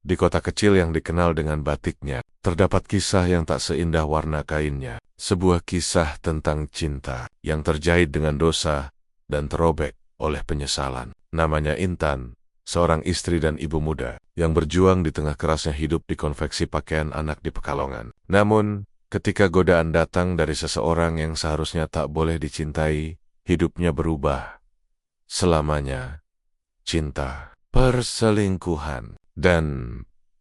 Di kota kecil yang dikenal dengan batiknya, terdapat kisah yang tak seindah warna kainnya. Sebuah kisah tentang cinta yang terjahit dengan dosa dan terobek oleh penyesalan. Namanya Intan, seorang istri dan ibu muda yang berjuang di tengah kerasnya hidup di konveksi pakaian anak di Pekalongan. Namun, ketika godaan datang dari seseorang yang seharusnya tak boleh dicintai, hidupnya berubah selamanya. Cinta, perselingkuhan, dan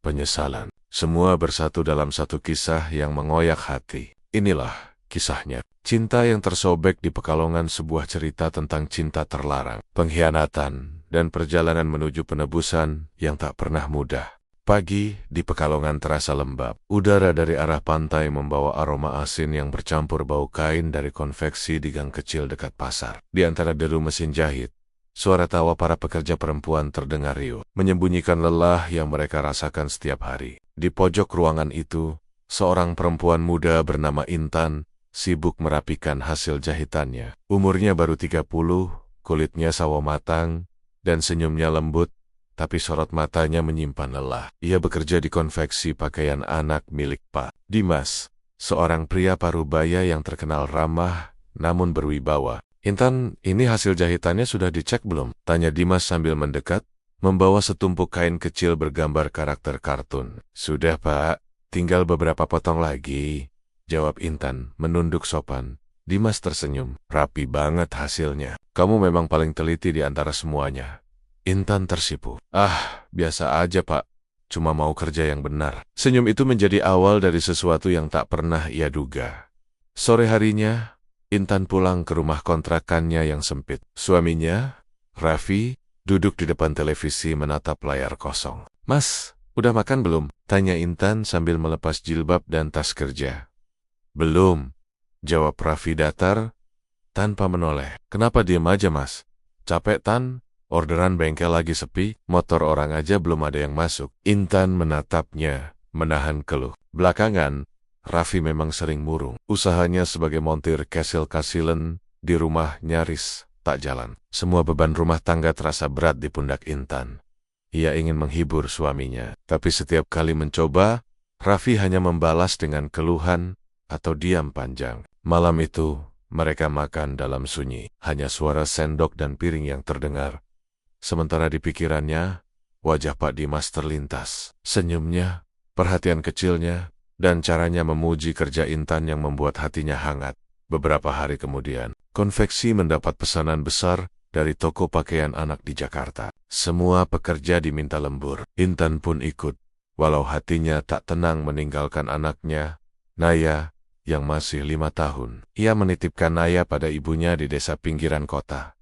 penyesalan. Semua bersatu dalam satu kisah yang mengoyak hati. Inilah kisahnya. Cinta yang tersobek di Pekalongan, sebuah cerita tentang cinta terlarang, pengkhianatan, dan perjalanan menuju penebusan yang tak pernah mudah. Pagi di Pekalongan terasa lembab. Udara dari arah pantai membawa aroma asin yang bercampur bau kain dari konveksi di gang kecil dekat pasar. Di antara deru mesin jahit, suara tawa para pekerja perempuan terdengar riuh, menyembunyikan lelah yang mereka rasakan setiap hari. Di pojok ruangan itu, seorang perempuan muda bernama Intan sibuk merapikan hasil jahitannya. Umurnya baru 30, kulitnya sawo matang, dan senyumnya lembut, tapi sorot matanya menyimpan lelah. Ia bekerja di konveksi pakaian anak milik Pak Dimas, seorang pria parubaya yang terkenal ramah namun berwibawa. Intan, ini hasil jahitannya sudah dicek belum? Tanya Dimas sambil mendekat, membawa setumpuk kain kecil bergambar karakter kartun. Sudah Pak, tinggal beberapa potong lagi, jawab Intan, menunduk sopan. Dimas tersenyum, rapi banget hasilnya. Kamu memang paling teliti di antara semuanya. Intan tersipu. Biasa aja Pak, cuma mau kerja yang benar. Senyum itu menjadi awal dari sesuatu yang tak pernah ia duga. Sore harinya, Intan pulang ke rumah kontrakannya yang sempit. Suaminya, Raffi, duduk di depan televisi menatap layar kosong. Mas, udah makan belum? Tanya Intan sambil melepas jilbab dan tas kerja. Belum, jawab Raffi datar, tanpa menoleh. Kenapa diem aja Mas? Capek Tan? Orderan bengkel lagi sepi, motor orang aja belum ada yang masuk. Intan menatapnya, menahan keluh. Belakangan, Raffi memang sering murung. Usahanya sebagai montir kasil-kasilen di rumah nyaris tak jalan. Semua beban rumah tangga terasa berat di pundak Intan. Ia ingin menghibur suaminya, tapi setiap kali mencoba, Raffi hanya membalas dengan keluhan atau diam panjang. Malam itu, mereka makan dalam sunyi. Hanya suara sendok dan piring yang terdengar. Sementara di pikirannya, wajah Pak Dimas terlintas. Senyumnya, perhatian kecilnya, dan caranya memuji kerja Intan yang membuat hatinya hangat. Beberapa hari kemudian, konveksi mendapat pesanan besar dari toko pakaian anak di Jakarta. Semua pekerja diminta lembur. Intan pun ikut, walau hatinya tak tenang meninggalkan anaknya, Naya, yang masih 5 tahun. Ia menitipkan Naya pada ibunya di desa pinggiran kota.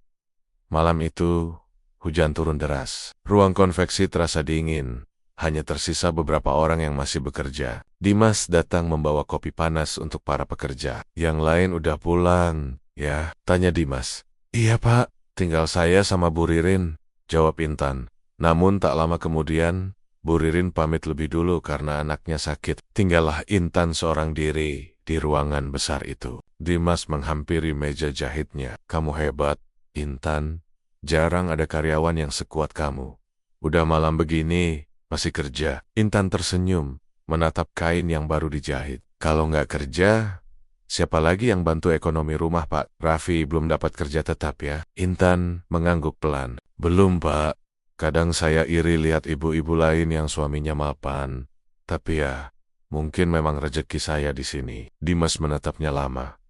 Malam itu, hujan turun deras. Ruang konveksi terasa dingin. Hanya tersisa beberapa orang yang masih bekerja. Dimas datang membawa kopi panas untuk para pekerja. Yang lain udah pulang, ya? Tanya Dimas. Iya Pak, tinggal saya sama Bu Ririn, jawab Intan. Namun tak lama kemudian, Bu Ririn pamit lebih dulu karena anaknya sakit. Tinggallah Intan seorang diri di ruangan besar itu. Dimas menghampiri meja jahitnya. Kamu hebat, Intan. Jarang ada karyawan yang sekuat kamu. Udah malam begini, masih kerja. Intan tersenyum, menatap kain yang baru dijahit. Kalau nggak kerja, siapa lagi yang bantu ekonomi rumah Pak? Raffi belum dapat kerja tetap ya? Intan mengangguk pelan. Belum Pak. Kadang saya iri lihat ibu-ibu lain yang suaminya mapan. Tapi ya, mungkin memang rezeki saya di sini. Dimas menatapnya lama.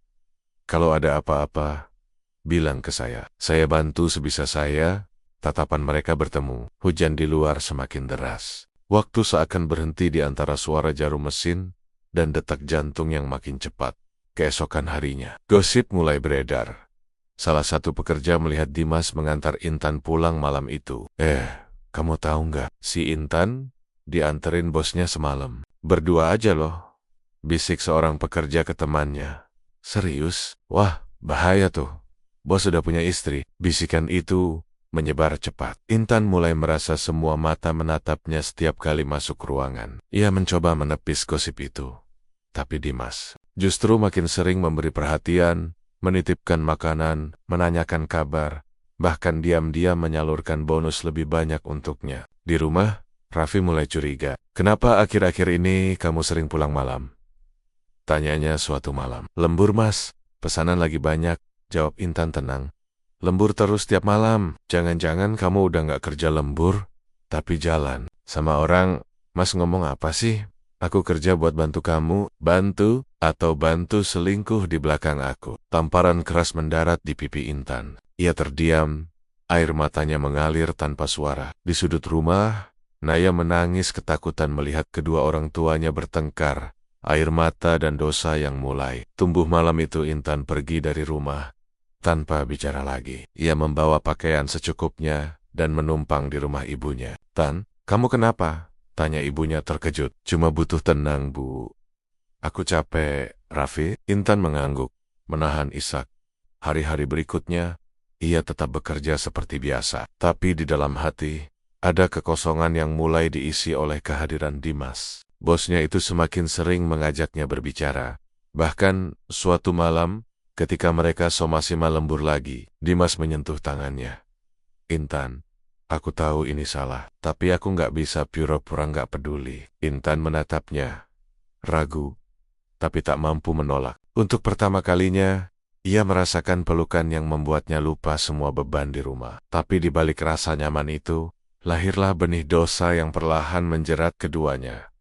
Kalau ada apa-apa, bilang ke saya. Saya bantu sebisa saya. Tatapan mereka bertemu. Hujan di luar semakin deras. Waktu seakan berhenti di antara suara jarum mesin dan detak jantung yang makin cepat. Keesokan harinya, gosip mulai beredar. Salah satu pekerja melihat Dimas mengantar Intan pulang malam itu. Kamu tahu nggak? Si Intan dianterin bosnya semalam. Berdua aja loh, bisik seorang pekerja ke temannya. Serius? Wah, bahaya tuh. Bos sudah punya istri. Bisikan itu menyebar cepat. Intan mulai merasa semua mata menatapnya setiap kali masuk ruangan. Ia mencoba menepis gosip itu. Tapi Dimas justru makin sering memberi perhatian, menitipkan makanan, menanyakan kabar, bahkan diam-diam menyalurkan bonus lebih banyak untuknya. Di rumah, Raffi mulai curiga. Kenapa akhir-akhir ini kamu sering pulang malam? Tanyanya suatu malam. Lembur mas, pesanan lagi banyak, jawab Intan tenang. Lembur terus tiap malam, jangan-jangan kamu udah nggak kerja lembur, tapi jalan. Sama orang, mas ngomong apa sih? Aku kerja buat bantu kamu, bantu atau bantu selingkuh di belakang aku. Tamparan keras mendarat di pipi Intan. Ia terdiam, air matanya mengalir tanpa suara. Di sudut rumah, Naya menangis ketakutan melihat kedua orang tuanya bertengkar. Air mata dan dosa yang mulai tumbuh malam itu. Intan pergi dari rumah tanpa bicara lagi. Ia membawa pakaian secukupnya dan menumpang di rumah ibunya. Tan, kamu kenapa? Tanya ibunya terkejut. Cuma butuh tenang, Bu. Aku capek, Raffi. Intan mengangguk, menahan isak. Hari-hari berikutnya, ia tetap bekerja seperti biasa. Tapi di dalam hati, ada kekosongan yang mulai diisi oleh kehadiran Dimas. Bosnya itu semakin sering mengajaknya berbicara. Bahkan, suatu malam, ketika mereka somasi lembur lagi, Dimas menyentuh tangannya. Intan, aku tahu ini salah, tapi aku nggak bisa pura-pura nggak peduli. Intan menatapnya, ragu, tapi tak mampu menolak. Untuk pertama kalinya, ia merasakan pelukan yang membuatnya lupa semua beban di rumah. Tapi di balik rasa nyaman itu, lahirlah benih dosa yang perlahan menjerat keduanya.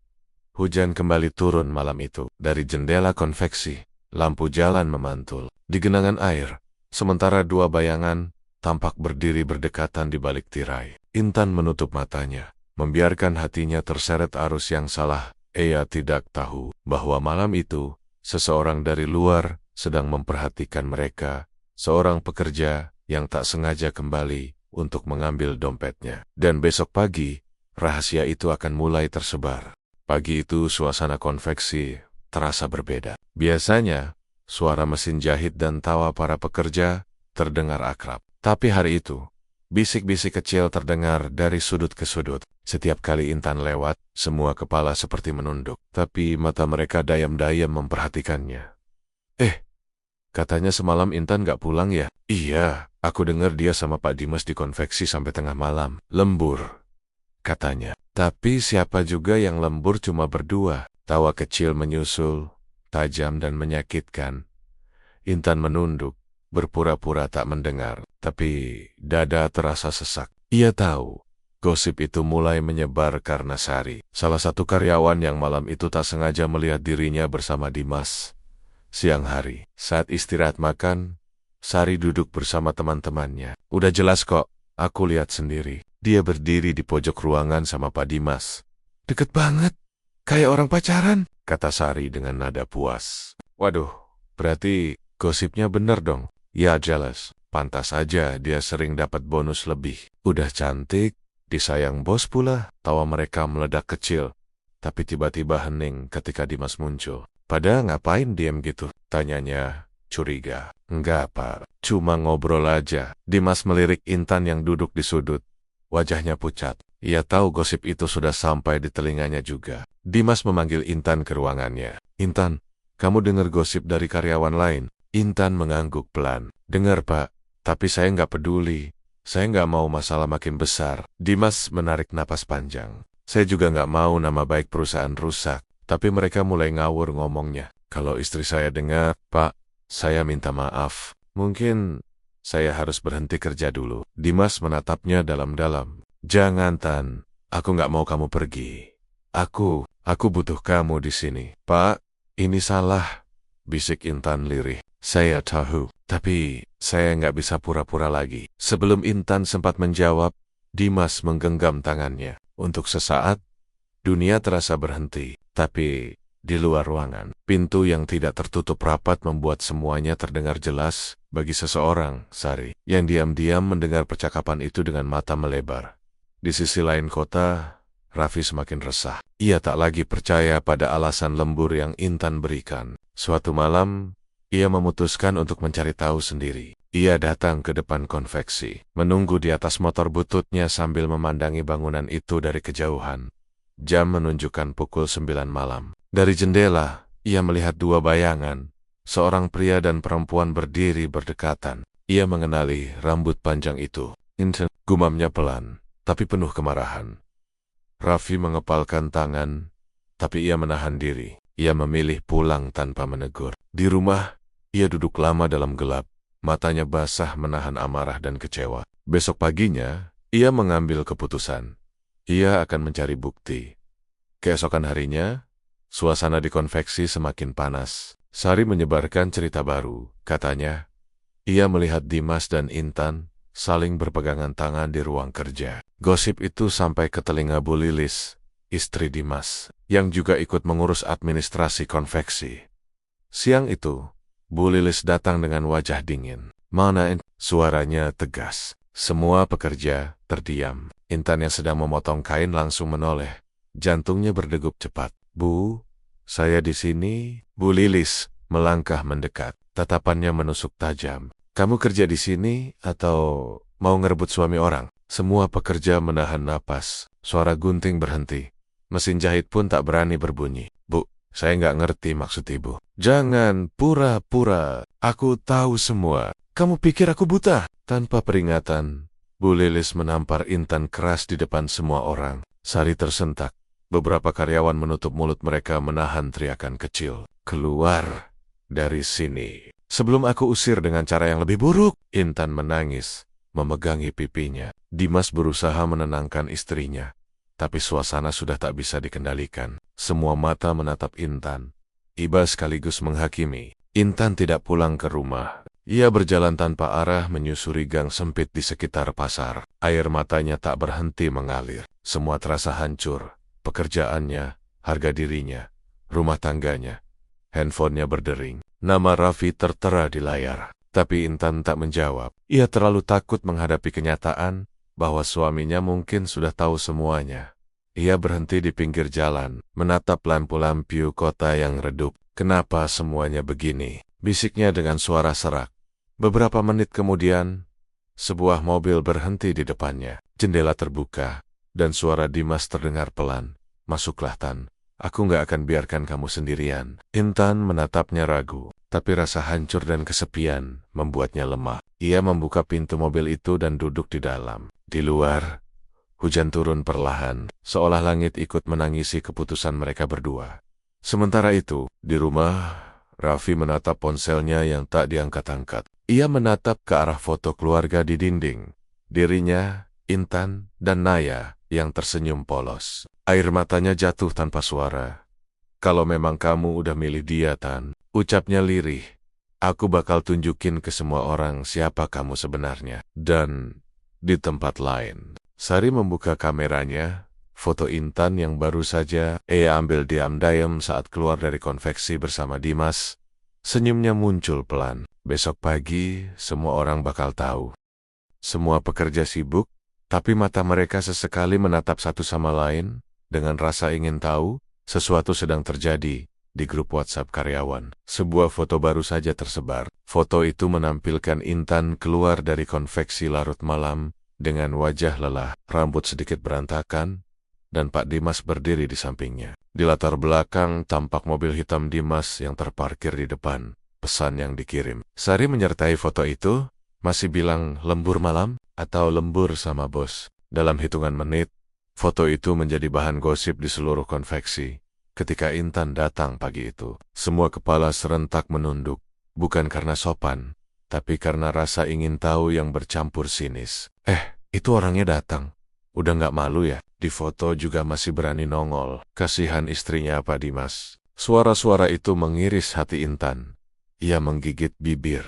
Hujan kembali turun malam itu. Dari jendela konveksi, lampu jalan memantul. Di genangan air, sementara dua bayangan tampak berdiri berdekatan di balik tirai. Intan menutup matanya, membiarkan hatinya terseret arus yang salah. Ia tidak tahu bahwa malam itu, seseorang dari luar sedang memperhatikan mereka, seorang pekerja yang tak sengaja kembali untuk mengambil dompetnya. Dan besok pagi, rahasia itu akan mulai tersebar. Pagi itu suasana konveksi terasa berbeda. Biasanya, suara mesin jahit dan tawa para pekerja terdengar akrab. Tapi hari itu, bisik-bisik kecil terdengar dari sudut ke sudut. Setiap kali Intan lewat, semua kepala seperti menunduk. Tapi mata mereka dayam-dayam memperhatikannya. Katanya semalam Intan gak pulang ya? Iya, aku dengar dia sama Pak Dimas di konveksi sampai tengah malam. Lembur, katanya. Tapi siapa juga yang lembur cuma berdua? Tawa kecil menyusul, tajam dan menyakitkan. Intan menunduk, berpura-pura tak mendengar, tapi dada terasa sesak. Ia tahu, gosip itu mulai menyebar karena Sari, salah satu karyawan yang malam itu tak sengaja melihat dirinya bersama Dimas. Siang hari, saat istirahat makan, Sari duduk bersama teman-temannya. Udah jelas kok, aku lihat sendiri. Dia berdiri di pojok ruangan sama Pak Dimas. Deket banget, kayak orang pacaran, kata Sari dengan nada puas. Waduh, berarti gosipnya bener dong. Ya jelas, pantas aja dia sering dapat bonus lebih. Udah cantik, disayang bos pula. Tawa mereka meledak kecil, tapi tiba-tiba hening ketika Dimas muncul. Pada ngapain diam gitu? Tanyanya, curiga. Enggak Pak, cuma ngobrol aja. Dimas melirik Intan yang duduk di sudut. Wajahnya pucat. Ia tahu gosip itu sudah sampai di telinganya juga. Dimas memanggil Intan ke ruangannya. Intan, kamu dengar gosip dari karyawan lain? Intan mengangguk pelan. Dengar Pak, tapi saya nggak peduli. Saya nggak mau masalah makin besar. Dimas menarik napas panjang. Saya juga nggak mau nama baik perusahaan rusak. Tapi mereka mulai ngawur ngomongnya. Kalau istri saya dengar, Pak, saya minta maaf. Mungkin saya harus berhenti kerja dulu. Dimas menatapnya dalam-dalam. Jangan Tan, aku nggak mau kamu pergi. Aku butuh kamu di sini. Pak, ini salah, bisik Intan lirih. Saya tahu, tapi saya nggak bisa pura-pura lagi. Sebelum Intan sempat menjawab, Dimas menggenggam tangannya. Untuk sesaat, dunia terasa berhenti. Tapi di luar ruangan, pintu yang tidak tertutup rapat membuat semuanya terdengar jelas bagi seseorang, Sari, yang diam-diam mendengar percakapan itu dengan mata melebar. Di sisi lain kota, Raffi semakin resah. Ia tak lagi percaya pada alasan lembur yang Intan berikan. Suatu malam, ia memutuskan untuk mencari tahu sendiri. Ia datang ke depan konveksi, menunggu di atas motor bututnya sambil memandangi bangunan itu dari kejauhan. Jam menunjukkan pukul 9 malam. Dari jendela, ia melihat dua bayangan. Seorang pria dan perempuan berdiri berdekatan. Ia mengenali rambut panjang itu. Intan, gumamnya pelan, tapi penuh kemarahan. Raffi mengepalkan tangan, tapi ia menahan diri. Ia memilih pulang tanpa menegur. Di rumah, ia duduk lama dalam gelap, matanya basah menahan amarah dan kecewa. Besok paginya, ia mengambil keputusan. Ia akan mencari bukti. Keesokan harinya, suasana di konveksi semakin panas. Sari menyebarkan cerita baru. Katanya, ia melihat Dimas dan Intan saling berpegangan tangan di ruang kerja. Gosip itu sampai ke telinga Bu Lilis, istri Dimas, yang juga ikut mengurus administrasi konveksi. Siang itu, Bu Lilis datang dengan wajah dingin. "Mana?" Suaranya tegas. Semua pekerja terdiam. Intan yang sedang memotong kain langsung menoleh. Jantungnya berdegup cepat. "Bu, saya di sini." Bu Lilis melangkah mendekat. Tatapannya menusuk tajam. "Kamu kerja di sini atau mau ngerebut suami orang?" Semua pekerja menahan napas. Suara gunting berhenti. Mesin jahit pun tak berani berbunyi. "Bu, saya nggak ngerti maksud ibu." "Jangan pura-pura. Aku tahu semua. Kamu pikir aku buta?" Tanpa peringatan, Bu Lilis menampar Intan keras di depan semua orang. Sari tersentak. Beberapa karyawan menutup mulut mereka menahan teriakan kecil. "Keluar dari sini sebelum aku usir dengan cara yang lebih buruk." Intan menangis, memegangi pipinya. Dimas berusaha menenangkan istrinya, tapi suasana sudah tak bisa dikendalikan. Semua mata menatap Intan. Iba sekaligus menghakimi. Intan tidak pulang ke rumah. Ia berjalan tanpa arah menyusuri gang sempit di sekitar pasar. Air matanya tak berhenti mengalir. Semua terasa hancur. Pekerjaannya, harga dirinya, rumah tangganya. Handphonenya berdering. Nama Raffi tertera di layar. Tapi Intan tak menjawab. Ia terlalu takut menghadapi kenyataan bahwa suaminya mungkin sudah tahu semuanya. Ia berhenti di pinggir jalan, menatap lampu-lampu kota yang redup. "Kenapa semuanya begini?" bisiknya dengan suara serak. Beberapa menit kemudian, sebuah mobil berhenti di depannya. Jendela terbuka, dan suara Dimas terdengar pelan. "Masuklah, Tan. Aku nggak akan biarkan kamu sendirian." Intan menatapnya ragu, tapi rasa hancur dan kesepian membuatnya lemah. Ia membuka pintu mobil itu dan duduk di dalam. Di luar, hujan turun perlahan, seolah langit ikut menangisi keputusan mereka berdua. Sementara itu, di rumah, Raffi menatap ponselnya yang tak diangkat-angkat. Ia menatap ke arah foto keluarga di dinding. Dirinya, Intan, dan Naya yang tersenyum polos. Air matanya jatuh tanpa suara. "Kalau memang kamu udah milih dia, Tan," ucapnya lirih, "aku bakal tunjukin ke semua orang siapa kamu sebenarnya." Dan di tempat lain, Sari membuka kameranya. Foto Intan yang baru saja ia ambil diam-diam saat keluar dari konveksi bersama Dimas. Senyumnya muncul pelan. Besok pagi, semua orang bakal tahu. Semua pekerja sibuk, tapi mata mereka sesekali menatap satu sama lain, dengan rasa ingin tahu, sesuatu sedang terjadi di grup WhatsApp karyawan. Sebuah foto baru saja tersebar. Foto itu menampilkan Intan keluar dari konveksi larut malam, dengan wajah lelah, rambut sedikit berantakan, dan Pak Dimas berdiri di sampingnya. Di latar belakang tampak mobil hitam Dimas yang terparkir di depan. Pesan yang dikirim. Sari menyertai foto itu, masih bilang lembur malam atau lembur sama bos. Dalam hitungan menit, foto itu menjadi bahan gosip di seluruh konveksi. Ketika Intan datang pagi itu, semua kepala serentak menunduk, bukan karena sopan, tapi karena rasa ingin tahu yang bercampur sinis. Itu orangnya datang. Udah nggak malu ya? Di foto juga masih berani nongol. Kasihan istrinya Pak Dimas. Suara-suara itu mengiris hati Intan. Ia menggigit bibir,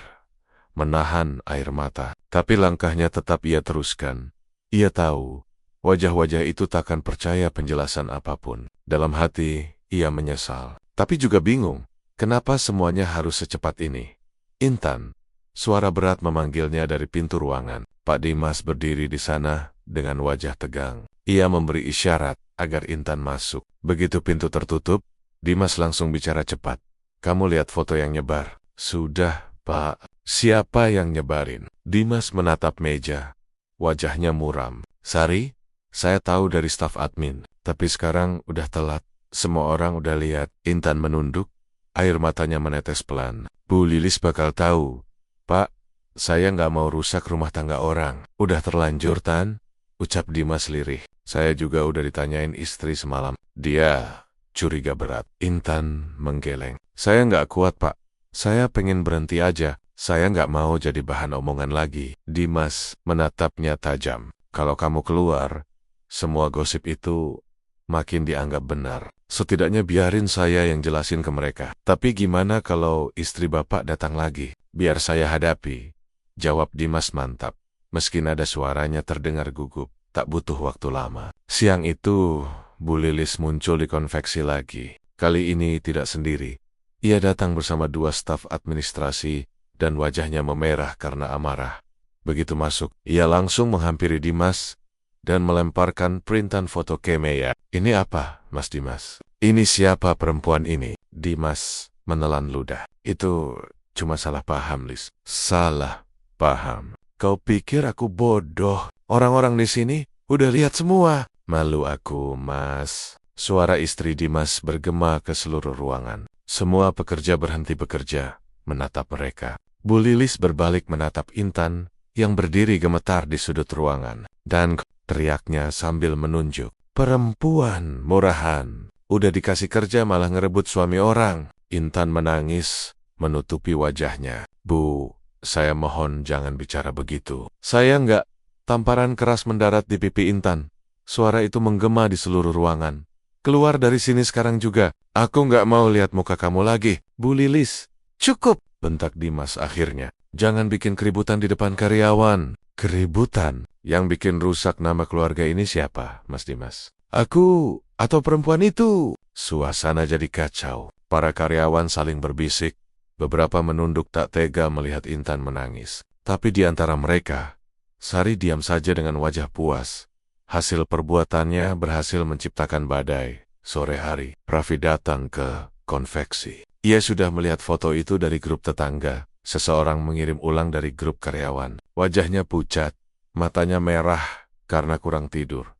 menahan air mata. Tapi langkahnya tetap ia teruskan. Ia tahu, wajah-wajah itu takkan percaya penjelasan apapun. Dalam hati, ia menyesal. Tapi juga bingung, kenapa semuanya harus secepat ini? "Intan." Suara berat memanggilnya dari pintu ruangan. Pak Dimas berdiri di sana dengan wajah tegang. Ia memberi isyarat agar Intan masuk. Begitu pintu tertutup, Dimas langsung bicara cepat. "Kamu lihat foto yang nyebar?" "Sudah, Pak." "Siapa yang nyebarin?" Dimas menatap meja. Wajahnya muram. "Sari, saya tahu dari staf admin, tapi sekarang udah telat. Semua orang udah lihat." Intan menunduk, air matanya menetes pelan. "Bu Lilis bakal tahu." "Pak, saya nggak mau rusak rumah tangga orang." "Udah terlanjur, Tan. ucap Dimas lirih. Saya juga udah ditanyain istri semalam. Dia curiga berat. Intan menggeleng. Saya nggak kuat, Pak. Saya pengen berhenti aja. Saya nggak mau jadi bahan omongan lagi. Dimas menatapnya tajam. Kalau kamu keluar, semua gosip itu makin dianggap benar. Setidaknya biarin saya yang jelasin ke mereka. Tapi gimana kalau istri Bapak datang lagi? Biar saya hadapi. Jawab Dimas mantap. Meski nada suaranya terdengar gugup, tak butuh waktu lama. Siang itu, Bu Lilis muncul di konveksi lagi. Kali ini tidak sendiri. Ia datang bersama 2 staf administrasi dan wajahnya memerah karena amarah. Begitu masuk, ia langsung menghampiri Dimas dan melemparkan printan foto Kemeya. Ini apa, Mas Dimas? Ini siapa perempuan ini? Dimas menelan ludah. Itu cuma salah paham, Lis. Salah paham. Kau pikir aku bodoh? Orang-orang di sini udah lihat semua. Malu aku, Mas. Suara istri Dimas bergema ke seluruh ruangan. Semua pekerja berhenti bekerja, menatap mereka. Bu Lilis berbalik menatap Intan yang berdiri gemetar di sudut ruangan. Dan teriaknya sambil menunjuk. Perempuan murahan. Udah dikasih kerja malah ngerebut suami orang. Intan menangis, menutupi wajahnya. Bu, saya mohon jangan bicara begitu. Saya enggak. Tamparan keras mendarat di pipi Intan. Suara itu menggema di seluruh ruangan. Keluar dari sini sekarang juga. Aku enggak mau lihat muka kamu lagi. Bu Lilis. Cukup, bentak Dimas akhirnya. Jangan bikin keributan di depan karyawan. Keributan? Yang bikin rusak nama keluarga ini siapa, Mas Dimas? Aku atau perempuan itu? Suasana jadi kacau. Para karyawan saling berbisik. Beberapa menunduk tak tega melihat Intan menangis. Tapi di antara mereka, Sari diam saja dengan wajah puas. Hasil perbuatannya berhasil menciptakan badai. Sore hari, Raffi datang ke konveksi. Ia sudah melihat foto itu dari grup tetangga. Seseorang mengirim ulang dari grup karyawan. Wajahnya pucat, matanya merah karena kurang tidur.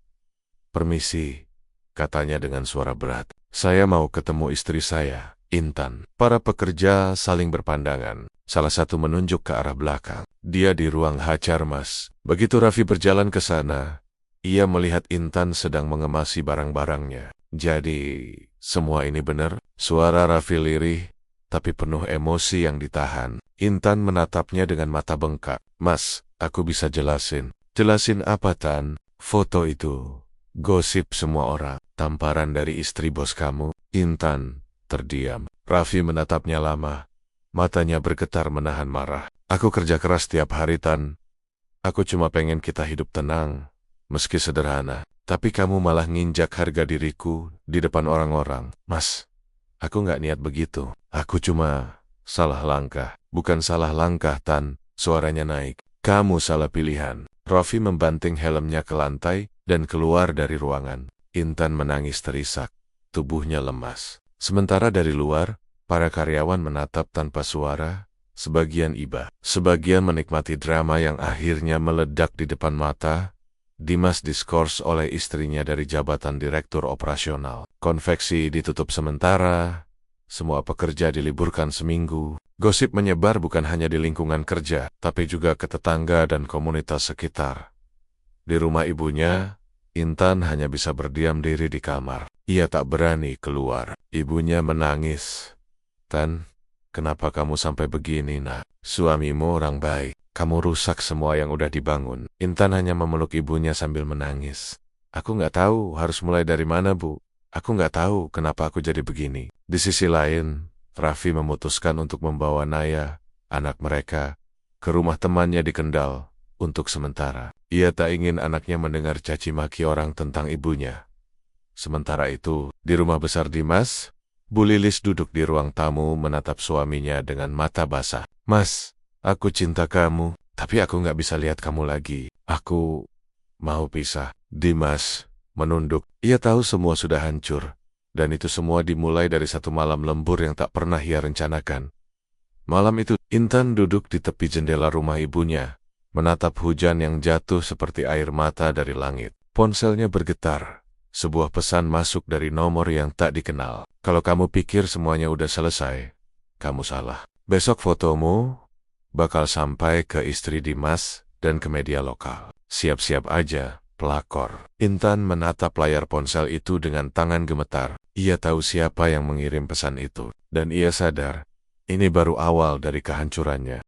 Permisi, katanya dengan suara berat. Saya mau ketemu istri saya, Intan. Para pekerja saling berpandangan. Salah satu menunjuk ke arah belakang. Dia di ruang HR, Mas. Begitu Raffi berjalan ke sana, ia melihat Intan sedang mengemasi barang-barangnya. Jadi, semua ini benar? Suara Raffi lirih, tapi penuh emosi yang ditahan. Intan menatapnya dengan mata bengkak. Mas, aku bisa jelasin. Jelasin apa, Tan? Foto itu. Gosip semua orang. Tamparan dari istri bos kamu. Intan terdiam. Raffi menatapnya lama. Matanya bergetar menahan marah. Aku kerja keras tiap hari, Tan. Aku cuma pengen kita hidup tenang, meski sederhana. Tapi kamu malah nginjak harga diriku di depan orang-orang. Mas, aku nggak niat begitu. Aku cuma salah langkah. Bukan salah langkah, Tan. Suaranya naik. Kamu salah pilihan. Raffi membanting helmnya ke lantai dan keluar dari ruangan. Intan menangis terisak. Tubuhnya lemas. Sementara dari luar, para karyawan menatap tanpa suara. Sebagian iba. Sebagian menikmati drama yang akhirnya meledak di depan mata. Dimas diskors oleh istrinya dari jabatan direktur operasional. Konveksi ditutup sementara. Semua pekerja diliburkan seminggu. Gosip menyebar bukan hanya di lingkungan kerja, tapi juga ke tetangga dan komunitas sekitar. Di rumah ibunya, Intan hanya bisa berdiam diri di kamar. Ia tak berani keluar. Ibunya menangis. Tan, kenapa kamu sampai begini, Nak? Suamimu orang baik. Kamu rusak semua yang udah dibangun. Intan hanya memeluk ibunya sambil menangis. Aku nggak tahu harus mulai dari mana, Bu. Aku nggak tahu kenapa aku jadi begini. Di sisi lain, Raffi memutuskan untuk membawa Naya, anak mereka, ke rumah temannya di Kendal untuk sementara. Ia tak ingin anaknya mendengar caci maki orang tentang ibunya. Sementara itu, di rumah besar Dimas, Bu Lilis duduk di ruang tamu menatap suaminya dengan mata basah. Mas, aku cinta kamu, tapi aku nggak bisa lihat kamu lagi. Aku mau pisah. Dimas menunduk. Ia tahu semua sudah hancur. Dan itu semua dimulai dari satu malam lembur yang tak pernah ia rencanakan. Malam itu, Intan duduk di tepi jendela rumah ibunya, menatap hujan yang jatuh seperti air mata dari langit. Ponselnya bergetar. Sebuah pesan masuk dari nomor yang tak dikenal. Kalau kamu pikir semuanya udah selesai, kamu salah. Besok fotomu bakal sampai ke istri Dimas dan ke media lokal. Siap-siap aja, pelakor. Intan menatap layar ponsel itu dengan tangan gemetar. Ia tahu siapa yang mengirim pesan itu. Dan ia sadar, ini baru awal dari kehancurannya.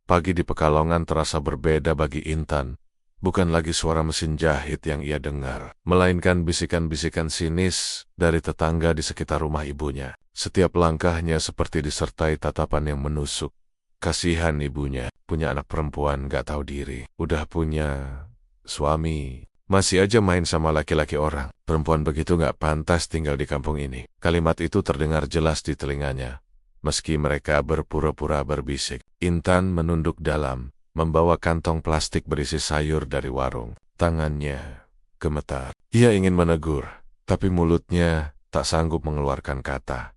Pagi di Pekalongan terasa berbeda bagi Intan. Bukan lagi suara mesin jahit yang ia dengar, melainkan bisikan-bisikan sinis dari tetangga di sekitar rumah ibunya. Setiap langkahnya seperti disertai tatapan yang menusuk. Kasihan ibunya, punya anak perempuan gak tahu diri. Udah punya suami, masih aja main sama laki-laki orang. Perempuan begitu gak pantas tinggal di kampung ini. Kalimat itu terdengar jelas di telinganya. Meski mereka berpura-pura berbisik, Intan menunduk dalam, membawa kantong plastik berisi sayur dari warung. Tangannya gemetar. Ia ingin menegur, tapi mulutnya tak sanggup mengeluarkan kata.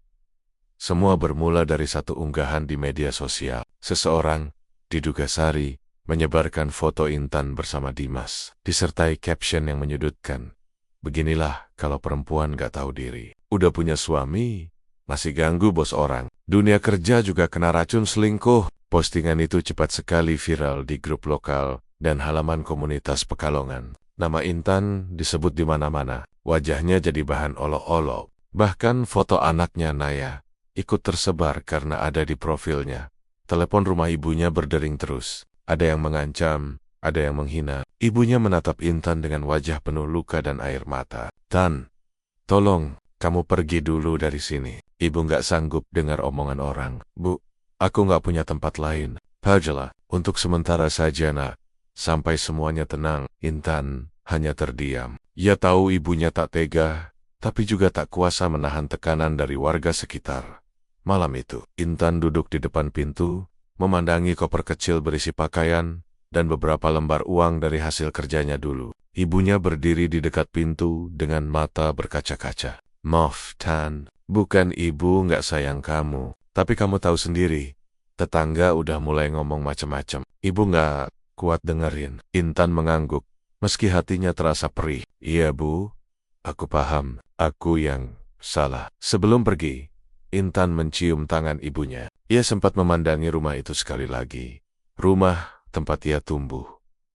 Semua bermula dari satu unggahan di media sosial. Seseorang, diduga Sari, menyebarkan foto Intan bersama Dimas, disertai caption yang menyudutkan. Beginilah kalau perempuan gak tahu diri. Udah punya suami, masih ganggu bos orang. Dunia kerja juga kena racun selingkuh. Postingan itu cepat sekali viral di grup lokal dan halaman komunitas Pekalongan. Nama Intan disebut di mana-mana. Wajahnya jadi bahan olok-olok. Bahkan foto anaknya Naya ikut tersebar karena ada di profilnya. Telepon rumah ibunya berdering terus. Ada yang mengancam, ada yang menghina. Ibunya menatap Intan dengan wajah penuh luka dan air mata. "Tan, tolong, kamu pergi dulu dari sini. Ibu gak sanggup dengar omongan orang. Bu, aku gak punya tempat lain. Pergilah, untuk sementara saja nak. Sampai semuanya tenang." Intan hanya terdiam. Ia tahu ibunya tak tega, tapi juga tak kuasa menahan tekanan dari warga sekitar. Malam itu, Intan duduk di depan pintu, memandangi koper kecil berisi pakaian, dan beberapa lembar uang dari hasil kerjanya dulu. Ibunya berdiri di dekat pintu dengan mata berkaca-kaca. "Maaf, Tan, bukan ibu nggak sayang kamu, tapi kamu tahu sendiri, tetangga udah mulai ngomong macam-macam. Ibu nggak kuat dengerin." Intan mengangguk, meski hatinya terasa perih. "Iya bu, aku paham, aku yang salah." Sebelum pergi, Intan mencium tangan ibunya. Ia sempat memandangi rumah itu sekali lagi. Rumah tempat ia tumbuh,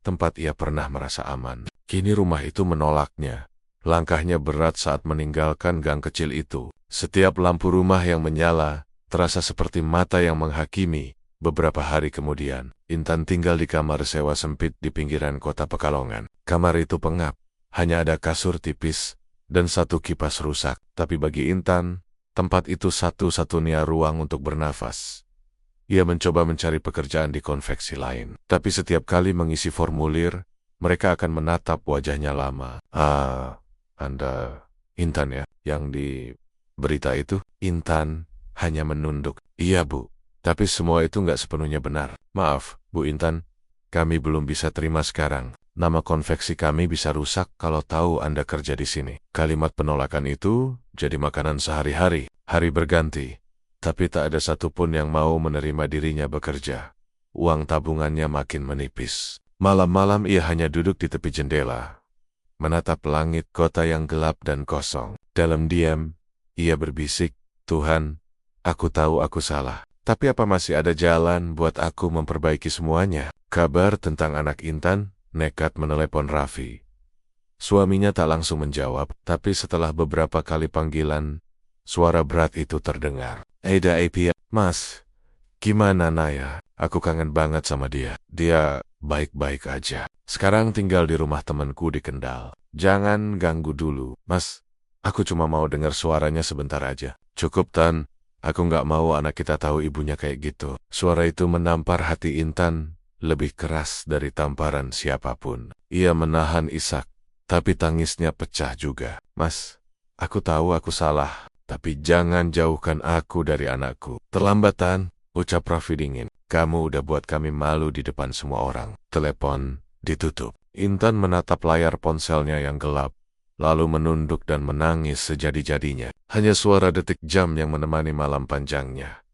tempat ia pernah merasa aman. Kini rumah itu menolaknya. Langkahnya berat saat meninggalkan gang kecil itu. Setiap lampu rumah yang menyala terasa seperti mata yang menghakimi. Beberapa hari kemudian, Intan tinggal di kamar sewa sempit di pinggiran kota Pekalongan. Kamar itu pengap, hanya ada kasur tipis dan satu kipas rusak. Tapi bagi Intan, tempat itu satu-satunya ruang untuk bernafas. Ia mencoba mencari pekerjaan di konveksi lain. Tapi setiap kali mengisi formulir, mereka akan menatap wajahnya lama. Anda Intan ya, yang di berita itu?" Intan hanya menunduk. "Iya bu, tapi semua itu nggak sepenuhnya benar. Maaf, Bu Intan, kami belum bisa terima sekarang. Nama konveksi kami bisa rusak kalau tahu Anda kerja di sini." Kalimat penolakan itu jadi makanan sehari-hari. Hari berganti, tapi tak ada satupun yang mau menerima dirinya bekerja. Uang tabungannya makin menipis. Malam-malam ia hanya duduk di tepi jendela, menatap langit kota yang gelap dan kosong. Dalam diam, ia berbisik, "Tuhan, aku tahu aku salah. Tapi apa masih ada jalan buat aku memperbaiki semuanya?" Kabar tentang anak Intan nekat menelepon Raffi. Suaminya tak langsung menjawab, tapi setelah beberapa kali panggilan, suara berat itu terdengar. "Ada apa? Mas, gimana Naya? Aku kangen banget sama dia. Dia baik-baik aja. Sekarang tinggal di rumah temanku di Kendal. Jangan ganggu dulu. Mas, aku cuma mau dengar suaranya sebentar aja." "Cukup Tan, aku nggak mau anak kita tahu ibunya kayak gitu." Suara itu menampar hati Intan lebih keras dari tamparan siapapun. Ia menahan isak, tapi tangisnya pecah juga. "Mas, aku tahu aku salah, tapi jangan jauhkan aku dari anakku." "Terlambat Tan," ucap Raffi dingin. "Kamu udah buat kami malu di depan semua orang." Telepon ditutup. Intan menatap layar ponselnya yang gelap, lalu menunduk dan menangis sejadi-jadinya. Hanya suara detik jam yang menemani malam panjangnya.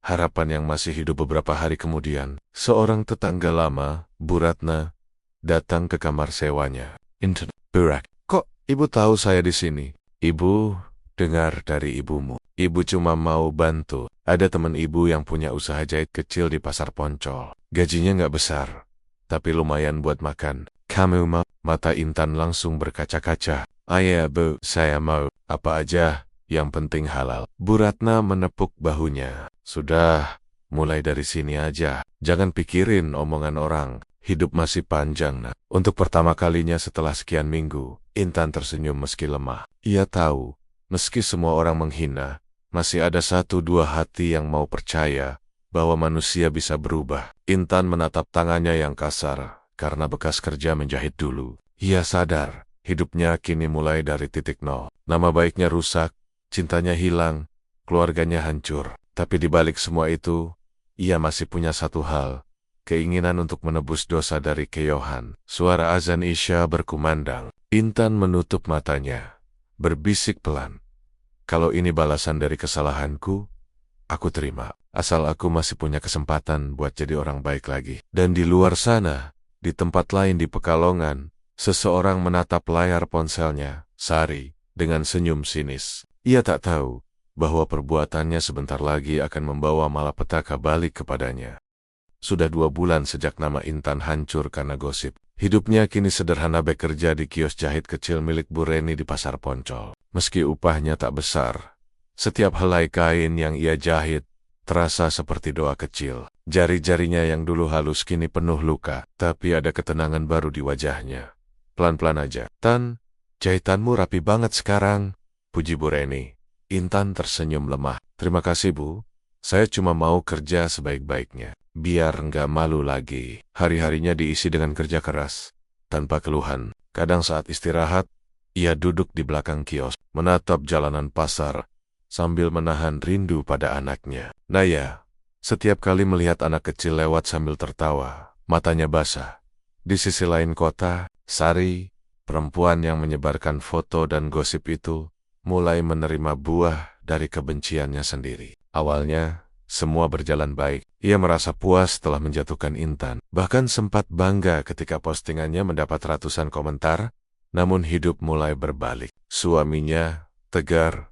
Harapan yang masih hidup beberapa hari kemudian, seorang tetangga lama, Bu Ratna, datang ke kamar sewanya. "Intan, Burak, kok ibu tahu saya di sini?" "Ibu dengar dari ibumu. Ibu cuma mau bantu. Ada teman ibu yang punya usaha jahit kecil di Pasar Poncol. Gajinya nggak besar, tapi lumayan buat makan. Kamu mau? Mata Intan langsung berkaca-kaca. Ayah bu, saya mau. Apa aja, yang penting halal. Bu Ratna menepuk bahunya. Sudah, mulai dari sini aja. Jangan pikirin omongan orang. Hidup masih panjang, nak. Untuk pertama kalinya setelah sekian minggu, Intan tersenyum meski lemah. Ia tahu, meski semua orang menghina, masih ada satu dua hati yang mau percaya bahwa manusia bisa berubah. Intan menatap tangannya yang kasar karena bekas kerja menjahit dulu. Ia sadar, hidupnya kini mulai dari titik nol. Nama baiknya rusak, cintanya hilang, keluarganya hancur. Tapi di balik semua itu, ia masih punya satu hal, keinginan untuk menebus dosa dari keyohan. Suara azan Isya berkumandang. Intan menutup matanya, berbisik pelan. Kalau ini balasan dari kesalahanku, aku terima. Asal aku masih punya kesempatan buat jadi orang baik lagi. Dan di luar sana, di tempat lain di Pekalongan, seseorang menatap layar ponselnya, Sari, dengan senyum sinis. Ia tak tahu bahwa perbuatannya sebentar lagi akan membawa malapetaka balik kepadanya. Sudah 2 bulan sejak nama Intan hancur karena gosip. Hidupnya kini sederhana bekerja di kios jahit kecil milik Bu Reni di Pasar Poncol. Meski upahnya tak besar, setiap helai kain yang ia jahit terasa seperti doa kecil. Jari-jarinya yang dulu halus kini penuh luka, tapi ada ketenangan baru di wajahnya. Pelan-pelan aja. Tan, jahitanmu rapi banget sekarang, puji Bu Reni. Intan tersenyum lemah. Terima kasih Bu, saya cuma mau kerja sebaik-baiknya, biar nggak malu lagi. Hari-harinya diisi dengan kerja keras, tanpa keluhan. Kadang saat istirahat, ia duduk di belakang kios, menatap jalanan pasar, sambil menahan rindu pada anaknya. Naya, setiap kali melihat anak kecil lewat sambil tertawa, matanya basah. Di sisi lain kota, Sari, perempuan yang menyebarkan foto dan gosip itu, mulai menerima buah dari kebenciannya sendiri. Awalnya, semua berjalan baik. Ia merasa puas setelah menjatuhkan Intan. Bahkan sempat bangga ketika postingannya mendapat ratusan komentar, namun hidup mulai berbalik. Suaminya, Tegar,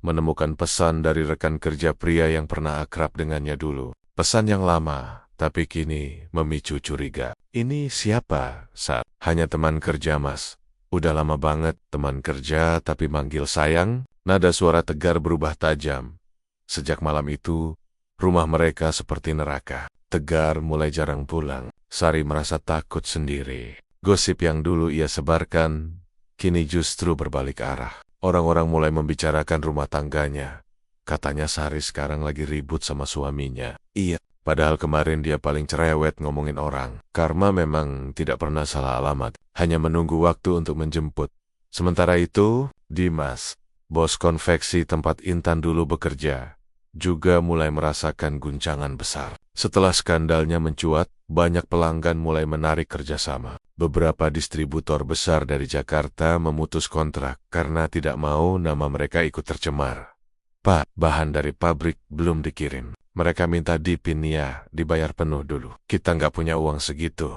menemukan pesan dari rekan kerja pria yang pernah akrab dengannya dulu. Pesan yang lama, tapi kini memicu curiga. Ini siapa, Sat? Hanya teman kerja mas. Udah lama banget teman kerja tapi manggil sayang. Nada suara Tegar berubah tajam. Sejak malam itu, rumah mereka seperti neraka. Tegar mulai jarang pulang. Sari merasa takut sendiri. Gosip yang dulu ia sebarkan, kini justru berbalik arah. Orang-orang mulai membicarakan rumah tangganya. Katanya Sari sekarang lagi ribut sama suaminya. Iya, padahal kemarin dia paling cerewet ngomongin orang. Karma memang tidak pernah salah alamat, hanya menunggu waktu untuk menjemput. Sementara itu, Dimas, bos konveksi tempat Intan dulu bekerja, juga mulai merasakan guncangan besar. Setelah skandalnya mencuat, banyak pelanggan mulai menarik kerjasama. Beberapa distributor besar dari Jakarta memutus kontrak karena tidak mau nama mereka ikut tercemar. Pak, bahan dari pabrik belum dikirim. Mereka minta dipin ya, dibayar penuh dulu. Kita nggak punya uang segitu.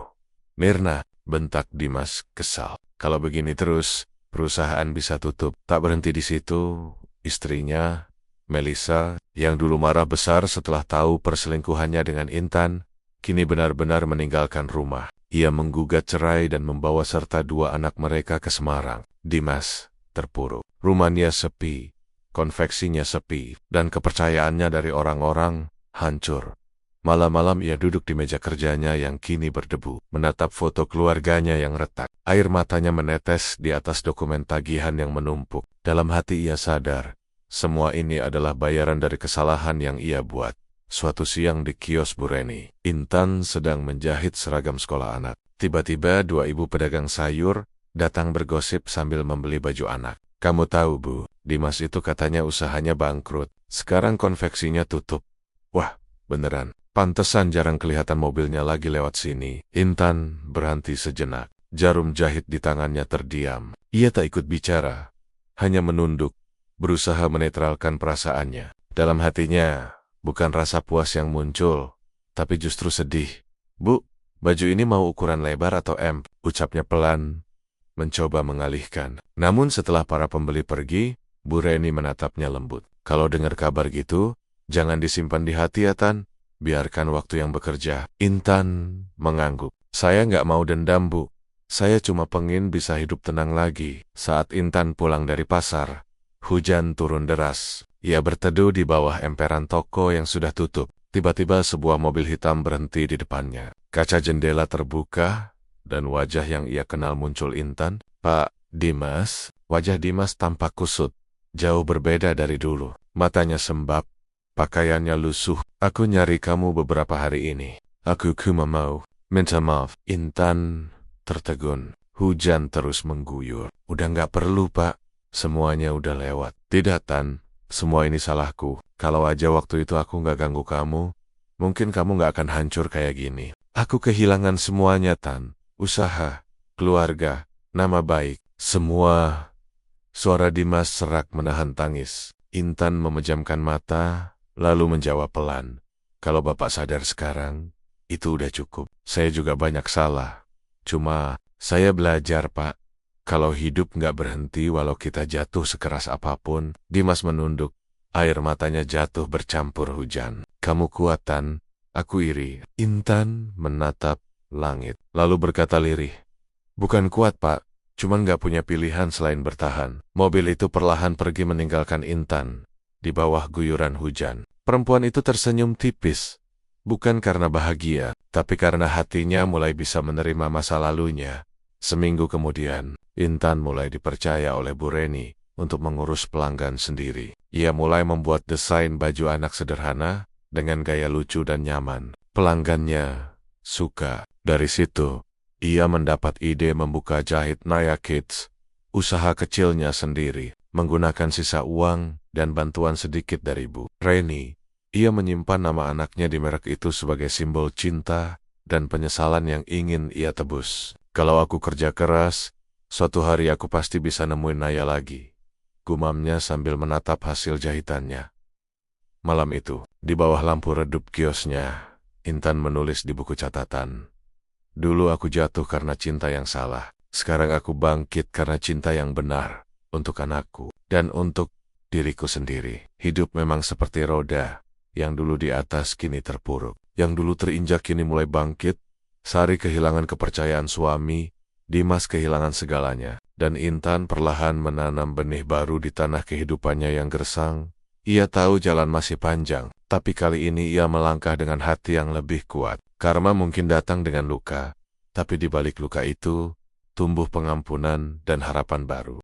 Mirna, bentak Dimas kesal. Kalau begini terus, perusahaan bisa tutup. Tak berhenti di situ, istrinya, Melisa, yang dulu marah besar setelah tahu perselingkuhannya dengan Intan, kini benar-benar meninggalkan rumah. Ia menggugat cerai dan membawa serta 2 anak mereka ke Semarang. Dimas terpuruk. Rumahnya sepi, konveksinya sepi, dan kepercayaannya dari orang-orang hancur. Malam-malam ia duduk di meja kerjanya yang kini berdebu, menatap foto keluarganya yang retak. Air matanya menetes di atas dokumen tagihan yang menumpuk. Dalam hati ia sadar, semua ini adalah bayaran dari kesalahan yang ia buat. Suatu siang di kios Bu Reni, Intan sedang menjahit seragam sekolah anak. Tiba-tiba 2 ibu pedagang sayur datang bergosip sambil membeli baju anak. Kamu tahu Bu, Dimas itu katanya usahanya bangkrut. Sekarang konveksinya tutup. Wah, beneran. Pantesan jarang kelihatan mobilnya lagi lewat sini. Intan berhenti sejenak. Jarum jahit di tangannya terdiam. Ia tak ikut bicara, hanya menunduk, berusaha menetralkan perasaannya. Dalam hatinya, bukan rasa puas yang muncul, tapi justru sedih. Bu, baju ini mau ukuran lebar atau M? Ucapnya pelan, mencoba mengalihkan. Namun setelah para pembeli pergi, Bu Reni menatapnya lembut. Kalau dengar kabar gitu, jangan disimpan di hati ya Tan. Biarkan waktu yang bekerja. Intan mengangguk. Saya nggak mau dendam Bu. Saya cuma pengen bisa hidup tenang lagi. Saat Intan pulang dari pasar, hujan turun deras. Ia berteduh di bawah emperan toko yang sudah tutup. Tiba-tiba sebuah mobil hitam berhenti di depannya. Kaca jendela terbuka, dan wajah yang ia kenal muncul. Intan, "Pak Dimas." Wajah Dimas tampak kusut, jauh berbeda dari dulu. Matanya sembab, pakaiannya lusuh. "Aku nyari kamu beberapa hari ini. Aku cuma mau minta maaf." Intan tertegun. Hujan terus mengguyur. "Udah nggak perlu, Pak. Semuanya udah lewat." "Tidak, Tan. Semua ini salahku. Kalau aja waktu itu aku nggak ganggu kamu, mungkin kamu nggak akan hancur kayak gini. Aku kehilangan semuanya, Tan. Usaha, keluarga, nama baik, semua." Suara Dimas serak menahan tangis. Intan memejamkan mata, lalu menjawab pelan, "Kalau Bapak sadar sekarang, itu udah cukup. Saya juga banyak salah. Cuma, saya belajar, Pak. Kalau hidup nggak berhenti walau kita jatuh sekeras apapun." Dimas menunduk. Air matanya jatuh bercampur hujan. "Kamu kuat, Tan. Aku iri." Intan menatap langit, lalu berkata lirih, "Bukan kuat, Pak. Cuman nggak punya pilihan selain bertahan." Mobil itu perlahan pergi meninggalkan Intan di bawah guyuran hujan. Perempuan itu tersenyum tipis. Bukan karena bahagia, tapi karena hatinya mulai bisa menerima masa lalunya. Seminggu kemudian, Intan mulai dipercaya oleh Bu Reni untuk mengurus pelanggan sendiri. Ia mulai membuat desain baju anak sederhana dengan gaya lucu dan nyaman. Pelanggannya suka. Dari situ, ia mendapat ide membuka Jahit Naya Kids, usaha kecilnya sendiri, menggunakan sisa uang dan bantuan sedikit dari Bu Reni. Ia menyimpan nama anaknya di merek itu sebagai simbol cinta dan penyesalan yang ingin ia tebus. "Kalau aku kerja keras, suatu hari aku pasti bisa nemuin Naya lagi," gumamnya sambil menatap hasil jahitannya. Malam itu, di bawah lampu redup kiosnya, Intan menulis di buku catatan, "Dulu aku jatuh karena cinta yang salah. Sekarang aku bangkit karena cinta yang benar untuk anakku dan untuk diriku sendiri." Hidup memang seperti roda, yang dulu di atas kini terpuruk. Yang dulu terinjak kini mulai bangkit. Sari kehilangan kepercayaan suami, Dimas kehilangan segalanya, dan Intan perlahan menanam benih baru di tanah kehidupannya yang gersang. Ia tahu jalan masih panjang, tapi kali ini ia melangkah dengan hati yang lebih kuat. Karma mungkin datang dengan luka, tapi di balik luka itu, tumbuh pengampunan dan harapan baru.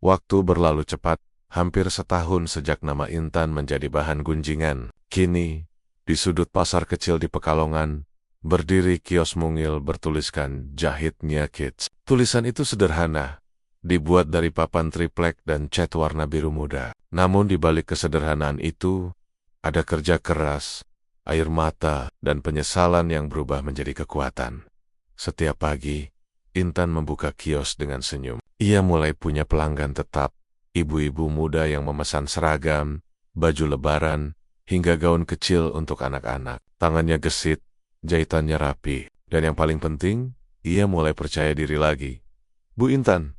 Waktu berlalu cepat, hampir setahun sejak nama Intan menjadi bahan gunjingan. Kini, di sudut pasar kecil di Pekalongan, berdiri kios mungil bertuliskan Jahitnya Kids. Tulisan itu sederhana, dibuat dari papan triplek dan cat warna biru muda. Namun di balik kesederhanaan itu, ada kerja keras, air mata, dan penyesalan yang berubah menjadi kekuatan. Setiap pagi, Intan membuka kios dengan senyum. Ia mulai punya pelanggan tetap, ibu-ibu muda yang memesan seragam, baju lebaran, hingga gaun kecil untuk anak-anak. Tangannya gesit, jahitannya rapi, dan yang paling penting, ia mulai percaya diri lagi. "Bu Intan,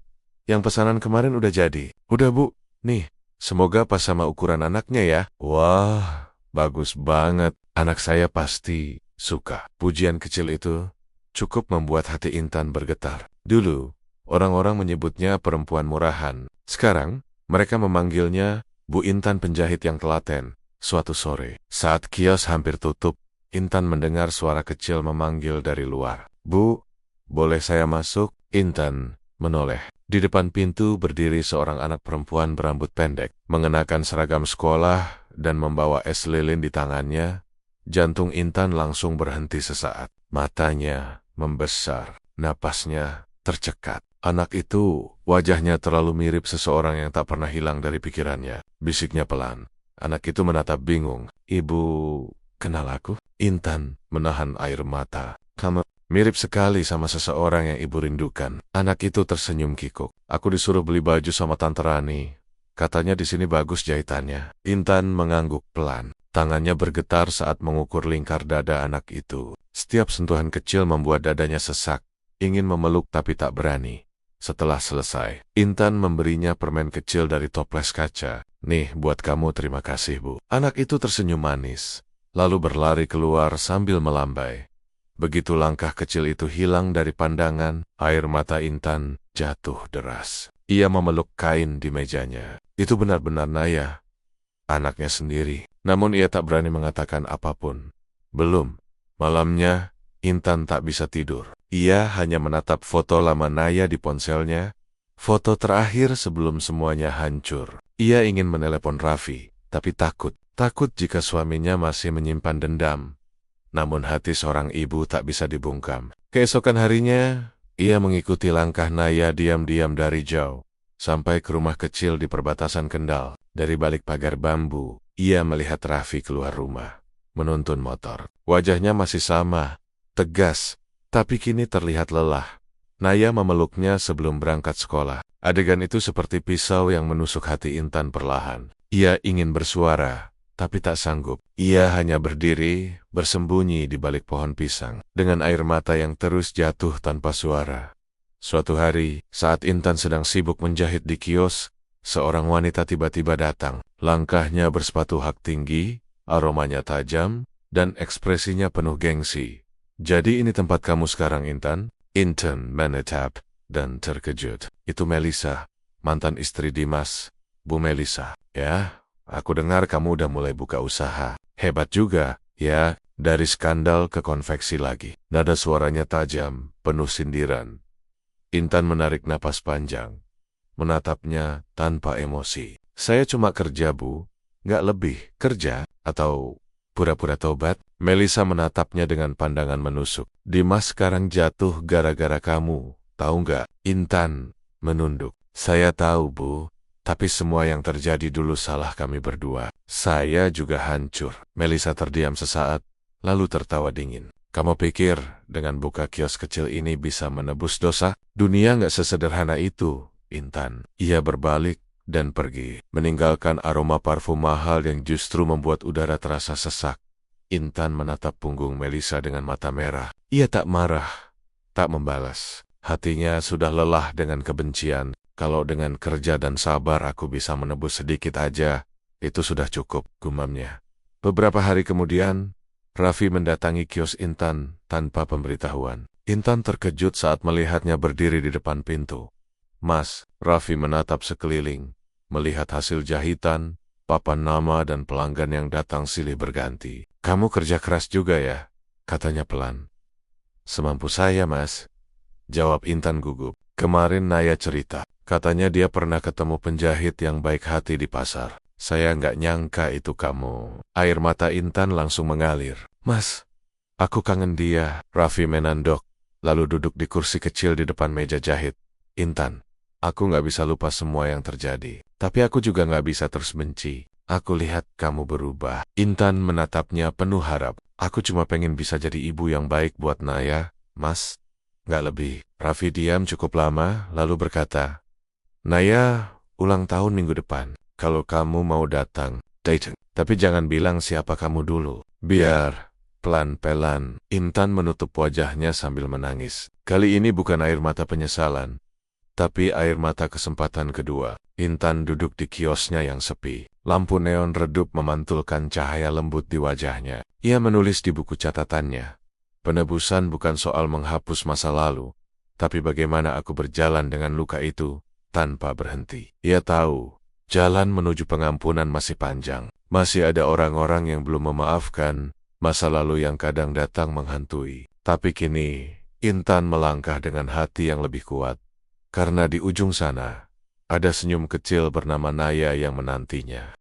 yang pesanan kemarin udah jadi." "Udah, Bu. Nih, semoga pas sama ukuran anaknya ya." "Wah, bagus banget. Anak saya pasti suka." Pujian kecil itu cukup membuat hati Intan bergetar. Dulu, orang-orang menyebutnya perempuan murahan. Sekarang, mereka memanggilnya Bu Intan penjahit yang telaten. Suatu sore, saat kios hampir tutup, Intan mendengar suara kecil memanggil dari luar. "Bu, boleh saya masuk?" Intan menoleh. Di depan pintu berdiri seorang anak perempuan berambut pendek, mengenakan seragam sekolah dan membawa es lilin di tangannya. Jantung Intan langsung berhenti sesaat. Matanya membesar, napasnya tercekat. Anak itu, wajahnya terlalu mirip seseorang yang tak pernah hilang dari pikirannya. Bisiknya pelan. Anak itu menatap bingung. "Ibu, kenal aku?" Intan menahan air mata. "Kamu mirip sekali sama seseorang yang ibu rindukan." Anak itu tersenyum kikuk. "Aku disuruh beli baju sama Tante Rani. Katanya di sini bagus jahitannya." Intan mengangguk pelan. Tangannya bergetar saat mengukur lingkar dada anak itu. Setiap sentuhan kecil membuat dadanya sesak, ingin memeluk tapi tak berani. Setelah selesai, Intan memberinya permen kecil dari toples kaca. "Nih, buat kamu, terima kasih, Bu." Anak itu tersenyum manis, lalu berlari keluar sambil melambai. Begitu langkah kecil itu hilang dari pandangan, air mata Intan jatuh deras. Ia memeluk kain di mejanya. Itu benar-benar Naya, anaknya sendiri. Namun ia tak berani mengatakan apapun. Belum. Malamnya, Intan tak bisa tidur. Ia hanya menatap foto lama Naya di ponselnya, foto terakhir sebelum semuanya hancur. Ia ingin menelepon Raffi, tapi takut. Takut jika suaminya masih menyimpan dendam. Namun hati seorang ibu tak bisa dibungkam. Keesokan harinya, ia mengikuti langkah Naya diam-diam dari jauh, sampai ke rumah kecil di perbatasan Kendal. Dari balik pagar bambu, ia melihat Raffi keluar rumah, menuntun motor. Wajahnya masih sama, tegas, tapi kini terlihat lelah. Naya memeluknya sebelum berangkat sekolah. Adegan itu seperti pisau yang menusuk hati Intan perlahan. Ia ingin bersuara, tapi tak sanggup. Ia hanya berdiri, bersembunyi di balik pohon pisang, dengan air mata yang terus jatuh tanpa suara. Suatu hari, saat Intan sedang sibuk menjahit di kios, seorang wanita tiba-tiba datang. Langkahnya bersepatu hak tinggi, aromanya tajam, dan ekspresinya penuh gengsi. "Jadi ini tempat kamu sekarang, Intan?" Intan menatap dan terkejut. "Itu Melisa, mantan istri Dimas, Bu Melisa." "Ya, aku dengar kamu udah mulai buka usaha. Hebat juga, ya." Dari skandal ke konveksi lagi. Nada suaranya tajam, penuh sindiran. Intan menarik napas panjang, menatapnya tanpa emosi. "Saya cuma kerja, Bu. Nggak lebih. Kerja, atau pura-pura tobat?" Melisa menatapnya dengan pandangan menusuk. "Dimas sekarang jatuh gara-gara kamu, tahu nggak?" Intan menunduk. "Saya tahu, Bu. Tapi semua yang terjadi dulu salah kami berdua. Saya juga hancur." Melisa terdiam sesaat, lalu tertawa dingin. "Kamu pikir dengan buka kios kecil ini bisa menebus dosa? Dunia nggak sesederhana itu, Intan." Ia berbalik dan pergi, meninggalkan aroma parfum mahal yang justru membuat udara terasa sesak. Intan menatap punggung Melisa dengan mata merah. Ia tak marah, tak membalas. Hatinya sudah lelah dengan kebencian. "Kalau dengan kerja dan sabar aku bisa menebus sedikit aja, itu sudah cukup," gumamnya. Beberapa hari kemudian, Raffi mendatangi kios Intan tanpa pemberitahuan. Intan terkejut saat melihatnya berdiri di depan pintu. "Mas," Raffi menatap sekeliling, melihat hasil jahitan, papan nama dan pelanggan yang datang silih berganti. "Kamu kerja keras juga ya?" katanya pelan. "Semampu saya, Mas," jawab Intan gugup. "Kemarin Naya cerita, katanya dia pernah ketemu penjahit yang baik hati di pasar. Saya nggak nyangka itu kamu." Air mata Intan langsung mengalir. "Mas, aku kangen dia." Raffi menandok, lalu duduk di kursi kecil di depan meja jahit. "Intan, aku nggak bisa lupa semua yang terjadi. Tapi aku juga nggak bisa terus benci. Aku lihat kamu berubah." Intan menatapnya penuh harap. "Aku cuma pengen bisa jadi ibu yang baik buat Naya, Mas. Nggak lebih." Raffi diam cukup lama, lalu berkata, "Naya ulang tahun minggu depan. Kalau kamu mau datang, datang. Tapi jangan bilang siapa kamu dulu." "Biar." Pelan-pelan, Intan menutup wajahnya sambil menangis. Kali ini bukan air mata penyesalan, tapi air mata kesempatan kedua. Intan duduk di kiosnya yang sepi. Lampu neon redup memantulkan cahaya lembut di wajahnya. Ia menulis di buku catatannya, "Penebusan bukan soal menghapus masa lalu, tapi bagaimana aku berjalan dengan luka itu tanpa berhenti." Ia tahu, jalan menuju pengampunan masih panjang. Masih ada orang-orang yang belum memaafkan, masa lalu yang kadang datang menghantui. Tapi kini, Intan melangkah dengan hati yang lebih kuat. Karena di ujung sana, ada senyum kecil bernama Naya yang menantinya.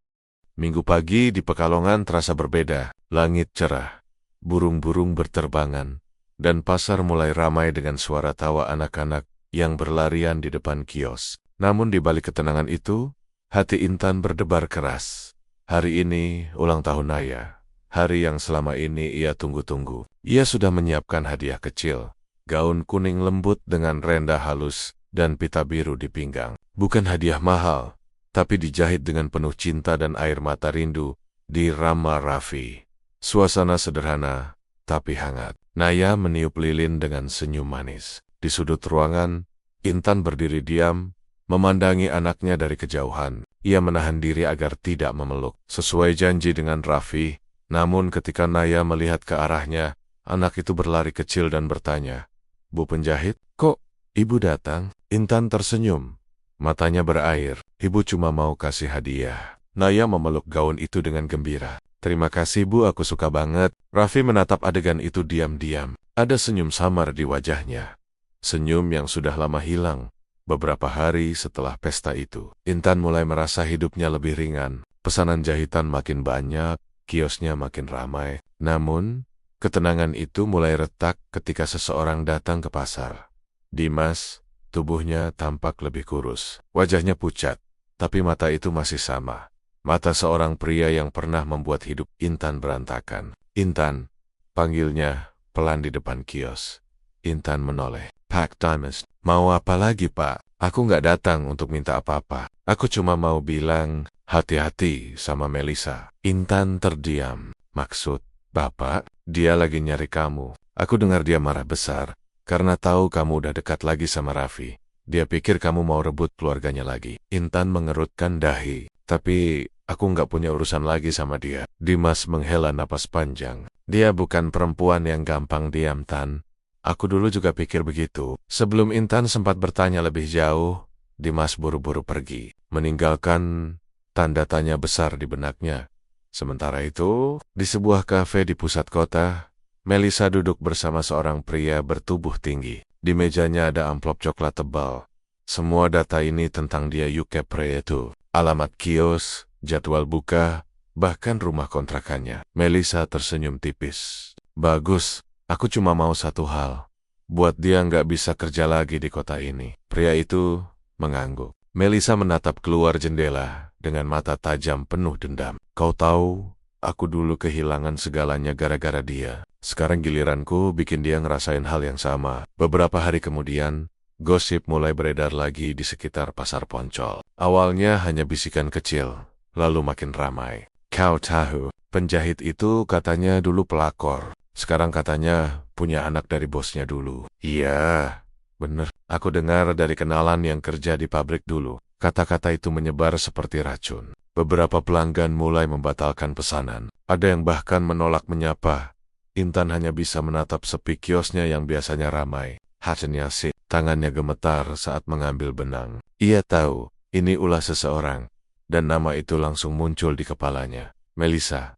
Minggu pagi di Pekalongan terasa berbeda. Langit cerah, burung-burung berterbangan, dan pasar mulai ramai dengan suara tawa anak-anak yang berlarian di depan kios. Namun di balik ketenangan itu, hati Intan berdebar keras. Hari ini ulang tahun Naya, hari yang selama ini ia tunggu-tunggu. Ia sudah menyiapkan hadiah kecil, gaun kuning lembut dengan renda halus dan pita biru di pinggang. Bukan hadiah mahal, tapi dijahit dengan penuh cinta dan air mata rindu di Rama Raffi. Suasana sederhana, tapi hangat. Naya meniup lilin dengan senyum manis. Di sudut ruangan, Intan berdiri diam, memandangi anaknya dari kejauhan. Ia menahan diri agar tidak memeluk. Sesuai janji dengan Raffi, namun ketika Naya melihat ke arahnya, Anak itu berlari kecil dan bertanya, "Bu penjahit, kok ibu datang?" Intan tersenyum. Matanya berair. "Ibu cuma mau kasih hadiah." Naya memeluk gaun itu dengan gembira. "Terima kasih Bu, aku suka banget." Raffi menatap adegan itu diam-diam. Ada senyum samar di wajahnya. Senyum yang sudah lama hilang. Beberapa hari setelah pesta itu, Intan mulai merasa hidupnya lebih ringan. Pesanan jahitan makin banyak, kiosnya makin ramai. Namun, ketenangan itu mulai retak ketika seseorang datang ke pasar. Dimas, tubuhnya tampak lebih kurus. Wajahnya pucat, tapi mata itu masih sama. Mata seorang pria yang pernah membuat hidup Intan berantakan. "Intan," panggilnya pelan di depan kios. Intan menoleh. "Pak Dimas, mau apa lagi Pak? Aku nggak datang untuk minta apa-apa. Aku cuma mau bilang hati-hati sama Melisa." Intan terdiam. "Maksud Bapak? Dia lagi nyari kamu. Aku dengar dia marah besar karena tahu kamu udah dekat lagi sama Raffi. Dia pikir kamu mau rebut keluarganya lagi." Intan mengerutkan dahi. "Tapi aku nggak punya urusan lagi sama dia." Dimas menghela napas panjang. "Dia bukan perempuan yang gampang diam, Tan. Aku dulu juga pikir begitu." Sebelum Intan sempat bertanya lebih jauh, Dimas buru-buru pergi, meninggalkan tanda tanya besar di benaknya. Sementara itu, di sebuah kafe di pusat kota, Melisa duduk bersama seorang pria bertubuh tinggi. Di mejanya ada amplop coklat tebal. Semua data ini tentang dia Yuke pria itu. Alamat kios, jadwal buka, bahkan rumah kontrakannya. Melisa tersenyum tipis. "Bagus. Aku cuma mau satu hal. Buat dia nggak bisa kerja lagi di kota ini." Pria itu mengangguk. Melisa menatap keluar jendela dengan mata tajam penuh dendam. "Kau tahu, aku dulu kehilangan segalanya gara-gara dia. Sekarang giliranku bikin dia ngerasain hal yang sama." Beberapa hari kemudian, gosip mulai beredar lagi di sekitar pasar Poncol. Awalnya hanya bisikan kecil, lalu makin ramai. "Kau tahu, penjahit itu katanya dulu pelakor. Sekarang katanya punya anak dari bosnya dulu." "Iya, bener. Aku dengar dari kenalan yang kerja di pabrik dulu." Kata-kata itu menyebar seperti racun. Beberapa pelanggan mulai membatalkan pesanan. Ada yang bahkan menolak menyapa. Intan hanya bisa menatap sepi kiosnya yang biasanya ramai. Hatinya sih, tangannya gemetar saat mengambil benang. Ia tahu, ini ulah seseorang. Dan nama itu langsung muncul di kepalanya. Melisa.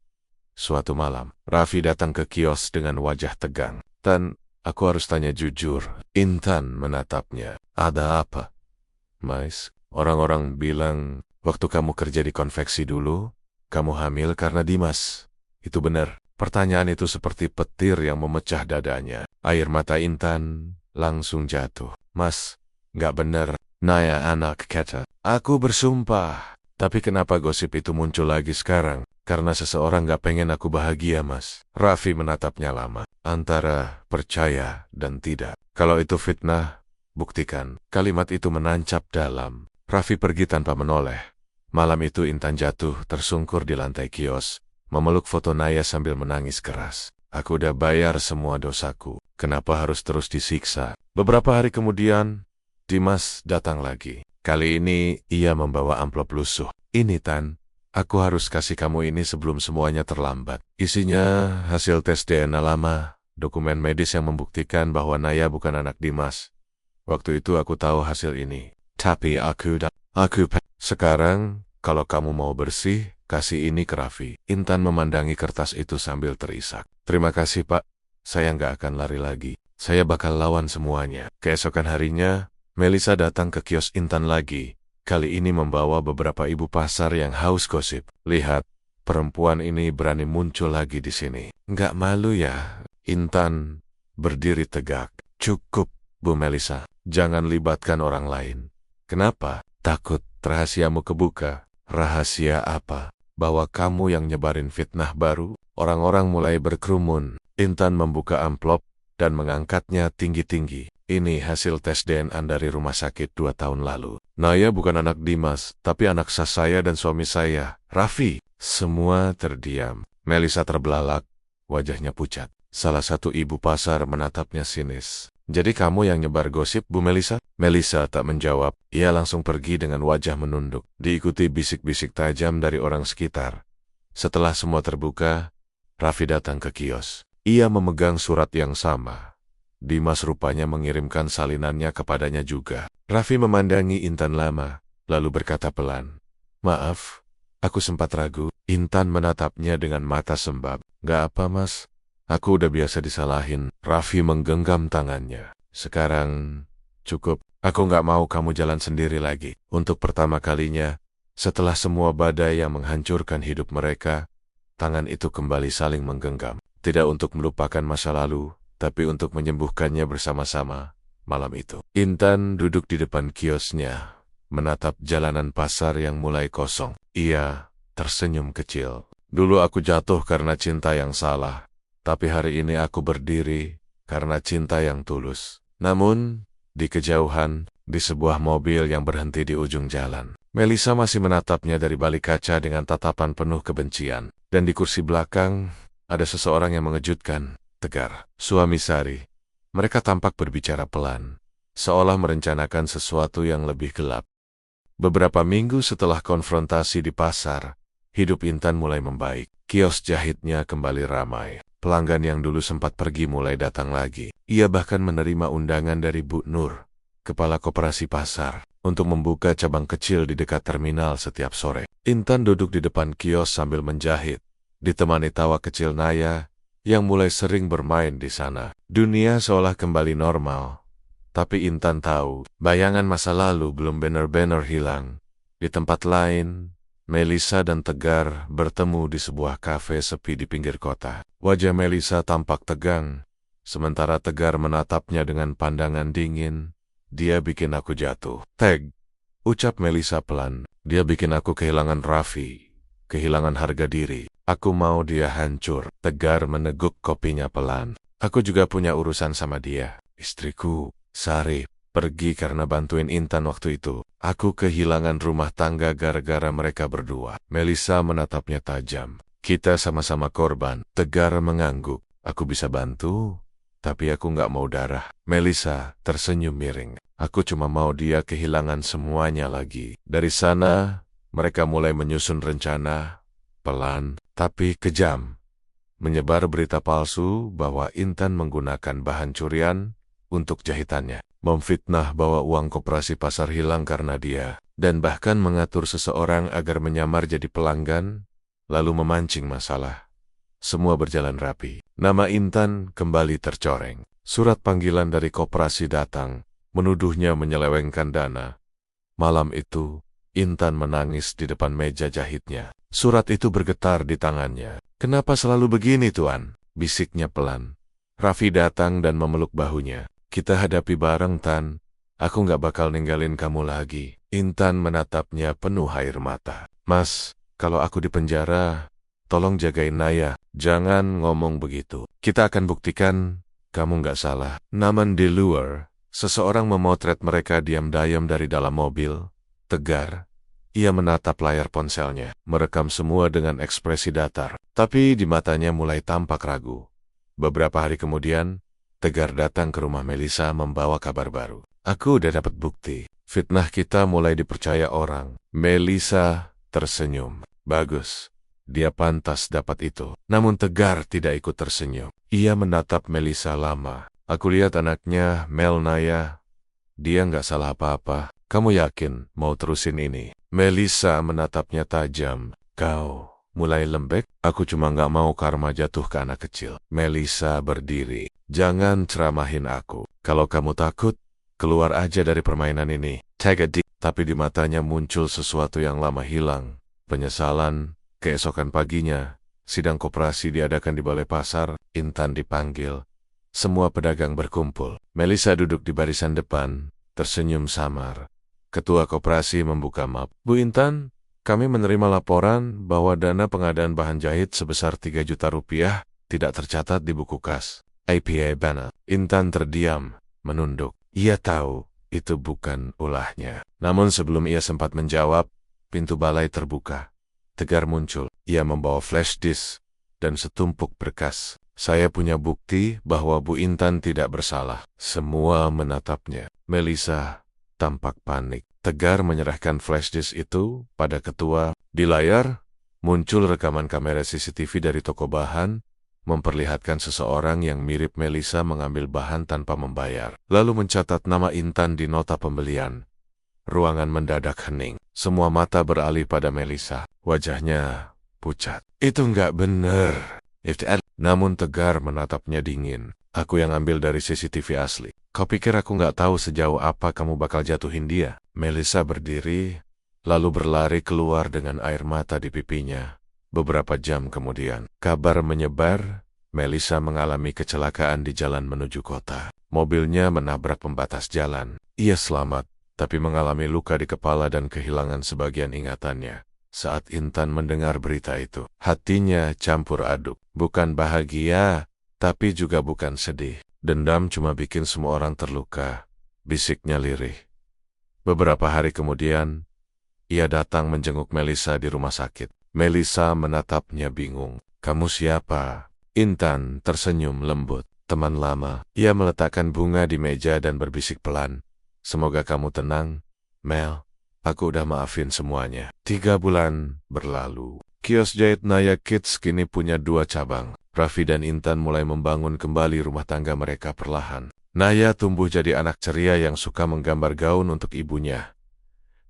Suatu malam, Raffi datang ke kios dengan wajah tegang. "Tan, aku harus tanya jujur." Intan menatapnya. "Ada apa?" "Mais, orang-orang bilang waktu kamu kerja di konveksi dulu, kamu hamil karena Dimas. Itu benar." Pertanyaan itu seperti petir yang memecah dadanya. Air mata Intan langsung jatuh. "Mas, nggak benar." Naya anak kata. "Aku bersumpah." "Tapi kenapa gosip itu muncul lagi sekarang?" "Karena seseorang gak pengen aku bahagia, Mas." Raffi menatapnya lama. Antara percaya dan tidak. "Kalau itu fitnah, buktikan." Kalimat itu menancap dalam. Raffi pergi tanpa menoleh. Malam itu Intan jatuh tersungkur di lantai kios, memeluk foto Naya sambil menangis keras. "Aku udah bayar semua dosaku. Kenapa harus terus disiksa?" Beberapa hari kemudian, Dimas datang lagi. Kali ini ia membawa amplop lusuh. "Ini Tan, aku harus kasih kamu ini sebelum semuanya terlambat." Isinya hasil tes DNA lama, dokumen medis yang membuktikan bahwa Naya bukan anak Dimas. "Waktu itu aku tahu hasil ini. Tapi sekarang, kalau kamu mau bersih, kasih ini ke Raffi." Intan memandangi kertas itu sambil terisak. "Terima kasih Pak, saya nggak akan lari lagi. Saya bakal lawan semuanya." Keesokan harinya, Melisa datang ke kios Intan lagi. Kali ini membawa beberapa ibu pasar yang haus gosip. "Lihat, perempuan ini berani muncul lagi di sini. Nggak malu ya?" Intan berdiri tegak. "Cukup, Bu Melisa. Jangan libatkan orang lain." "Kenapa?" "Takut rahasiamu kebuka." "Rahasia apa?" "Bahwa kamu yang nyebarin fitnah baru." Orang-orang mulai berkerumun. Intan membuka amplop dan mengangkatnya tinggi-tinggi. "Ini hasil tes DNA dari rumah sakit 2 tahun lalu. Naya bukan anak Dimas, tapi anak sah saya dan suami saya, Raffi." Semua terdiam. Melisa terbelalak, wajahnya pucat. Salah satu ibu pasar menatapnya sinis. "Jadi kamu yang nyebar gosip, Bu Melisa?" Melisa tak menjawab. Ia langsung pergi dengan wajah menunduk, diikuti bisik-bisik tajam dari orang sekitar. Setelah semua terbuka, Raffi datang ke kios. Ia memegang surat yang sama. Dimas rupanya mengirimkan salinannya kepadanya juga. Raffi memandangi Intan lama, lalu berkata pelan, "Maaf, aku sempat ragu." Intan menatapnya dengan mata sembab. "Gak apa, Mas. Aku udah biasa disalahin." Raffi menggenggam tangannya. "Sekarang cukup. Aku gak mau kamu jalan sendiri lagi." Untuk pertama kalinya, setelah semua badai yang menghancurkan hidup mereka, tangan itu kembali saling menggenggam. Tidak untuk melupakan masa lalu, tapi untuk menyembuhkannya bersama-sama malam itu. Intan duduk di depan kiosnya, menatap jalanan pasar yang mulai kosong. Ia tersenyum kecil. "Dulu aku jatuh karena cinta yang salah, tapi hari ini aku berdiri karena cinta yang tulus." Namun, di kejauhan, di sebuah mobil yang berhenti di ujung jalan, Melisa masih menatapnya dari balik kaca dengan tatapan penuh kebencian. Dan di kursi belakang, ada seseorang yang mengejutkan, Tegar, suami Sari. Mereka tampak berbicara pelan, seolah merencanakan sesuatu yang lebih gelap. Beberapa minggu setelah konfrontasi di pasar, hidup Intan mulai membaik. Kios jahitnya kembali ramai. Pelanggan yang dulu sempat pergi mulai datang lagi. Ia bahkan menerima undangan dari Bu Nur, kepala koperasi pasar, untuk membuka cabang kecil di dekat terminal setiap sore. Intan duduk di depan kios sambil menjahit, ditemani tawa kecil Naya yang mulai sering bermain di sana. Dunia seolah kembali normal, tapi Intan tahu bayangan masa lalu belum benar-benar hilang. Di tempat lain, Melisa dan Tegar bertemu di sebuah kafe sepi di pinggir kota. Wajah Melisa tampak tegang, sementara Tegar menatapnya dengan pandangan dingin. "Dia bikin aku jatuh." "Teg," ucap Melisa pelan. "Dia bikin aku kehilangan Raffi, kehilangan harga diri. Aku mau dia hancur." Tegar meneguk kopinya pelan. "Aku juga punya urusan sama dia. Istriku, Sari, pergi karena bantuin Intan waktu itu. Aku kehilangan rumah tangga gara-gara mereka berdua." Melisa menatapnya tajam. "Kita sama-sama korban." Tegar mengangguk. "Aku bisa bantu, tapi aku nggak mau darah." Melisa tersenyum miring. "Aku cuma mau dia kehilangan semuanya lagi." Dari sana, mereka mulai menyusun rencana, pelan tapi kejam. Menyebar berita palsu bahwa Intan menggunakan bahan curian untuk jahitannya. Memfitnah bahwa uang koperasi pasar hilang karena dia, dan bahkan mengatur seseorang agar menyamar jadi pelanggan, lalu memancing masalah. Semua berjalan rapi. Nama Intan kembali tercoreng. Surat panggilan dari koperasi datang, menuduhnya menyelewengkan dana. Malam itu, Intan menangis di depan meja jahitnya. Surat itu bergetar di tangannya. "Kenapa selalu begini, Tuan?" bisiknya pelan. Raffi datang dan memeluk bahunya. "Kita hadapi bareng, Tan. Aku nggak bakal ninggalin kamu lagi." Intan menatapnya penuh air mata. "Mas, kalau aku di penjara, tolong jagain Naya. Jangan ngomong begitu. Kita akan buktikan kamu nggak salah." Namun di luar, seseorang memotret mereka diam-diam dari dalam mobil. Tegar. Ia menatap layar ponselnya, merekam semua dengan ekspresi datar. Tapi di matanya mulai tampak ragu. Beberapa hari kemudian, Tegar datang ke rumah Melisa membawa kabar baru. "Aku udah dapat bukti. Fitnah kita mulai dipercaya orang." Melisa tersenyum. "Bagus. Dia pantas dapat itu." Namun Tegar tidak ikut tersenyum. Ia menatap Melisa lama. "Aku lihat anaknya, Mel Naya. Dia nggak salah apa-apa. Kamu yakin mau terusin ini?" Melisa menatapnya tajam. "Kau mulai lembek? Aku cuma nggak mau karma jatuh ke anak kecil." Melisa berdiri. "Jangan ceramahin aku. Kalau kamu takut, keluar aja dari permainan ini." Tapi di matanya muncul sesuatu yang lama hilang. Penyesalan. Keesokan paginya, sidang koperasi diadakan di balai pasar. Intan dipanggil. Semua pedagang berkumpul. Melisa duduk di barisan depan, tersenyum samar. Ketua koperasi membuka map. "Bu Intan, kami menerima laporan bahwa dana pengadaan bahan jahit sebesar 3 juta rupiah tidak tercatat di buku kas. APA Banner." Intan terdiam, menunduk. Ia tahu itu bukan ulahnya. Namun sebelum ia sempat menjawab, pintu balai terbuka. Tegar muncul. Ia membawa flash disk dan setumpuk berkas. "Saya punya bukti bahwa Bu Intan tidak bersalah." Semua menatapnya. Melisa tampak panik. Tegar menyerahkan flash disk itu pada ketua. Di layar, muncul rekaman kamera CCTV dari toko bahan memperlihatkan seseorang yang mirip Melissa mengambil bahan tanpa membayar, lalu mencatat nama Intan di nota pembelian. Ruangan mendadak hening. Semua mata beralih pada Melissa. Wajahnya pucat. Itu nggak bener. Namun tegar menatapnya dingin. Aku yang ambil dari CCTV asli. Kau pikir aku nggak tahu sejauh apa kamu bakal jatuhin dia? Melissa berdiri, lalu berlari keluar dengan air mata di pipinya. Beberapa jam kemudian, kabar menyebar, Melissa mengalami kecelakaan di jalan menuju kota. Mobilnya menabrak pembatas jalan. Ia selamat, tapi mengalami luka di kepala dan kehilangan sebagian ingatannya. Saat Intan mendengar berita itu, hatinya campur aduk. Bukan bahagia, tapi juga bukan sedih. Dendam cuma bikin semua orang terluka, bisiknya lirih. Beberapa hari kemudian, ia datang menjenguk Melissa di rumah sakit. Melissa menatapnya bingung. Kamu siapa? Intan tersenyum lembut. Teman lama. Ia meletakkan bunga di meja dan berbisik pelan. Semoga kamu tenang, Mel. Aku udah maafin semuanya. 3 bulan berlalu. Kios jahit Naya Kids kini punya 2 cabang. Raffi dan Intan mulai membangun kembali rumah tangga mereka perlahan. Naya tumbuh jadi anak ceria yang suka menggambar gaun untuk ibunya.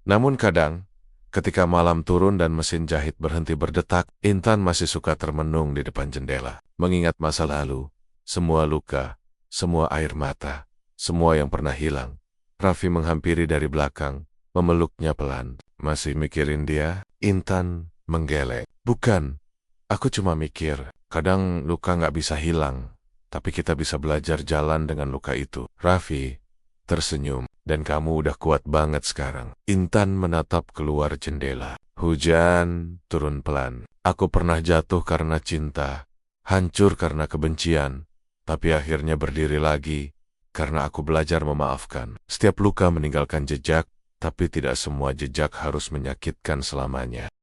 Namun kadang, ketika malam turun dan mesin jahit berhenti berdetak, Intan masih suka termenung di depan jendela. Mengingat masa lalu, semua luka, semua air mata, semua yang pernah hilang. Raffi menghampiri dari belakang, memeluknya pelan. Masih mikirin dia? Intan menggeleng. Bukan, aku cuma mikir. Kadang luka nggak bisa hilang, tapi kita bisa belajar jalan dengan luka itu. Raffi tersenyum, dan kamu udah kuat banget sekarang. Intan menatap keluar jendela. Hujan turun pelan. Aku pernah jatuh karena cinta, hancur karena kebencian, tapi akhirnya berdiri lagi karena aku belajar memaafkan. Setiap luka meninggalkan jejak, tapi tidak semua jejak harus menyakitkan selamanya.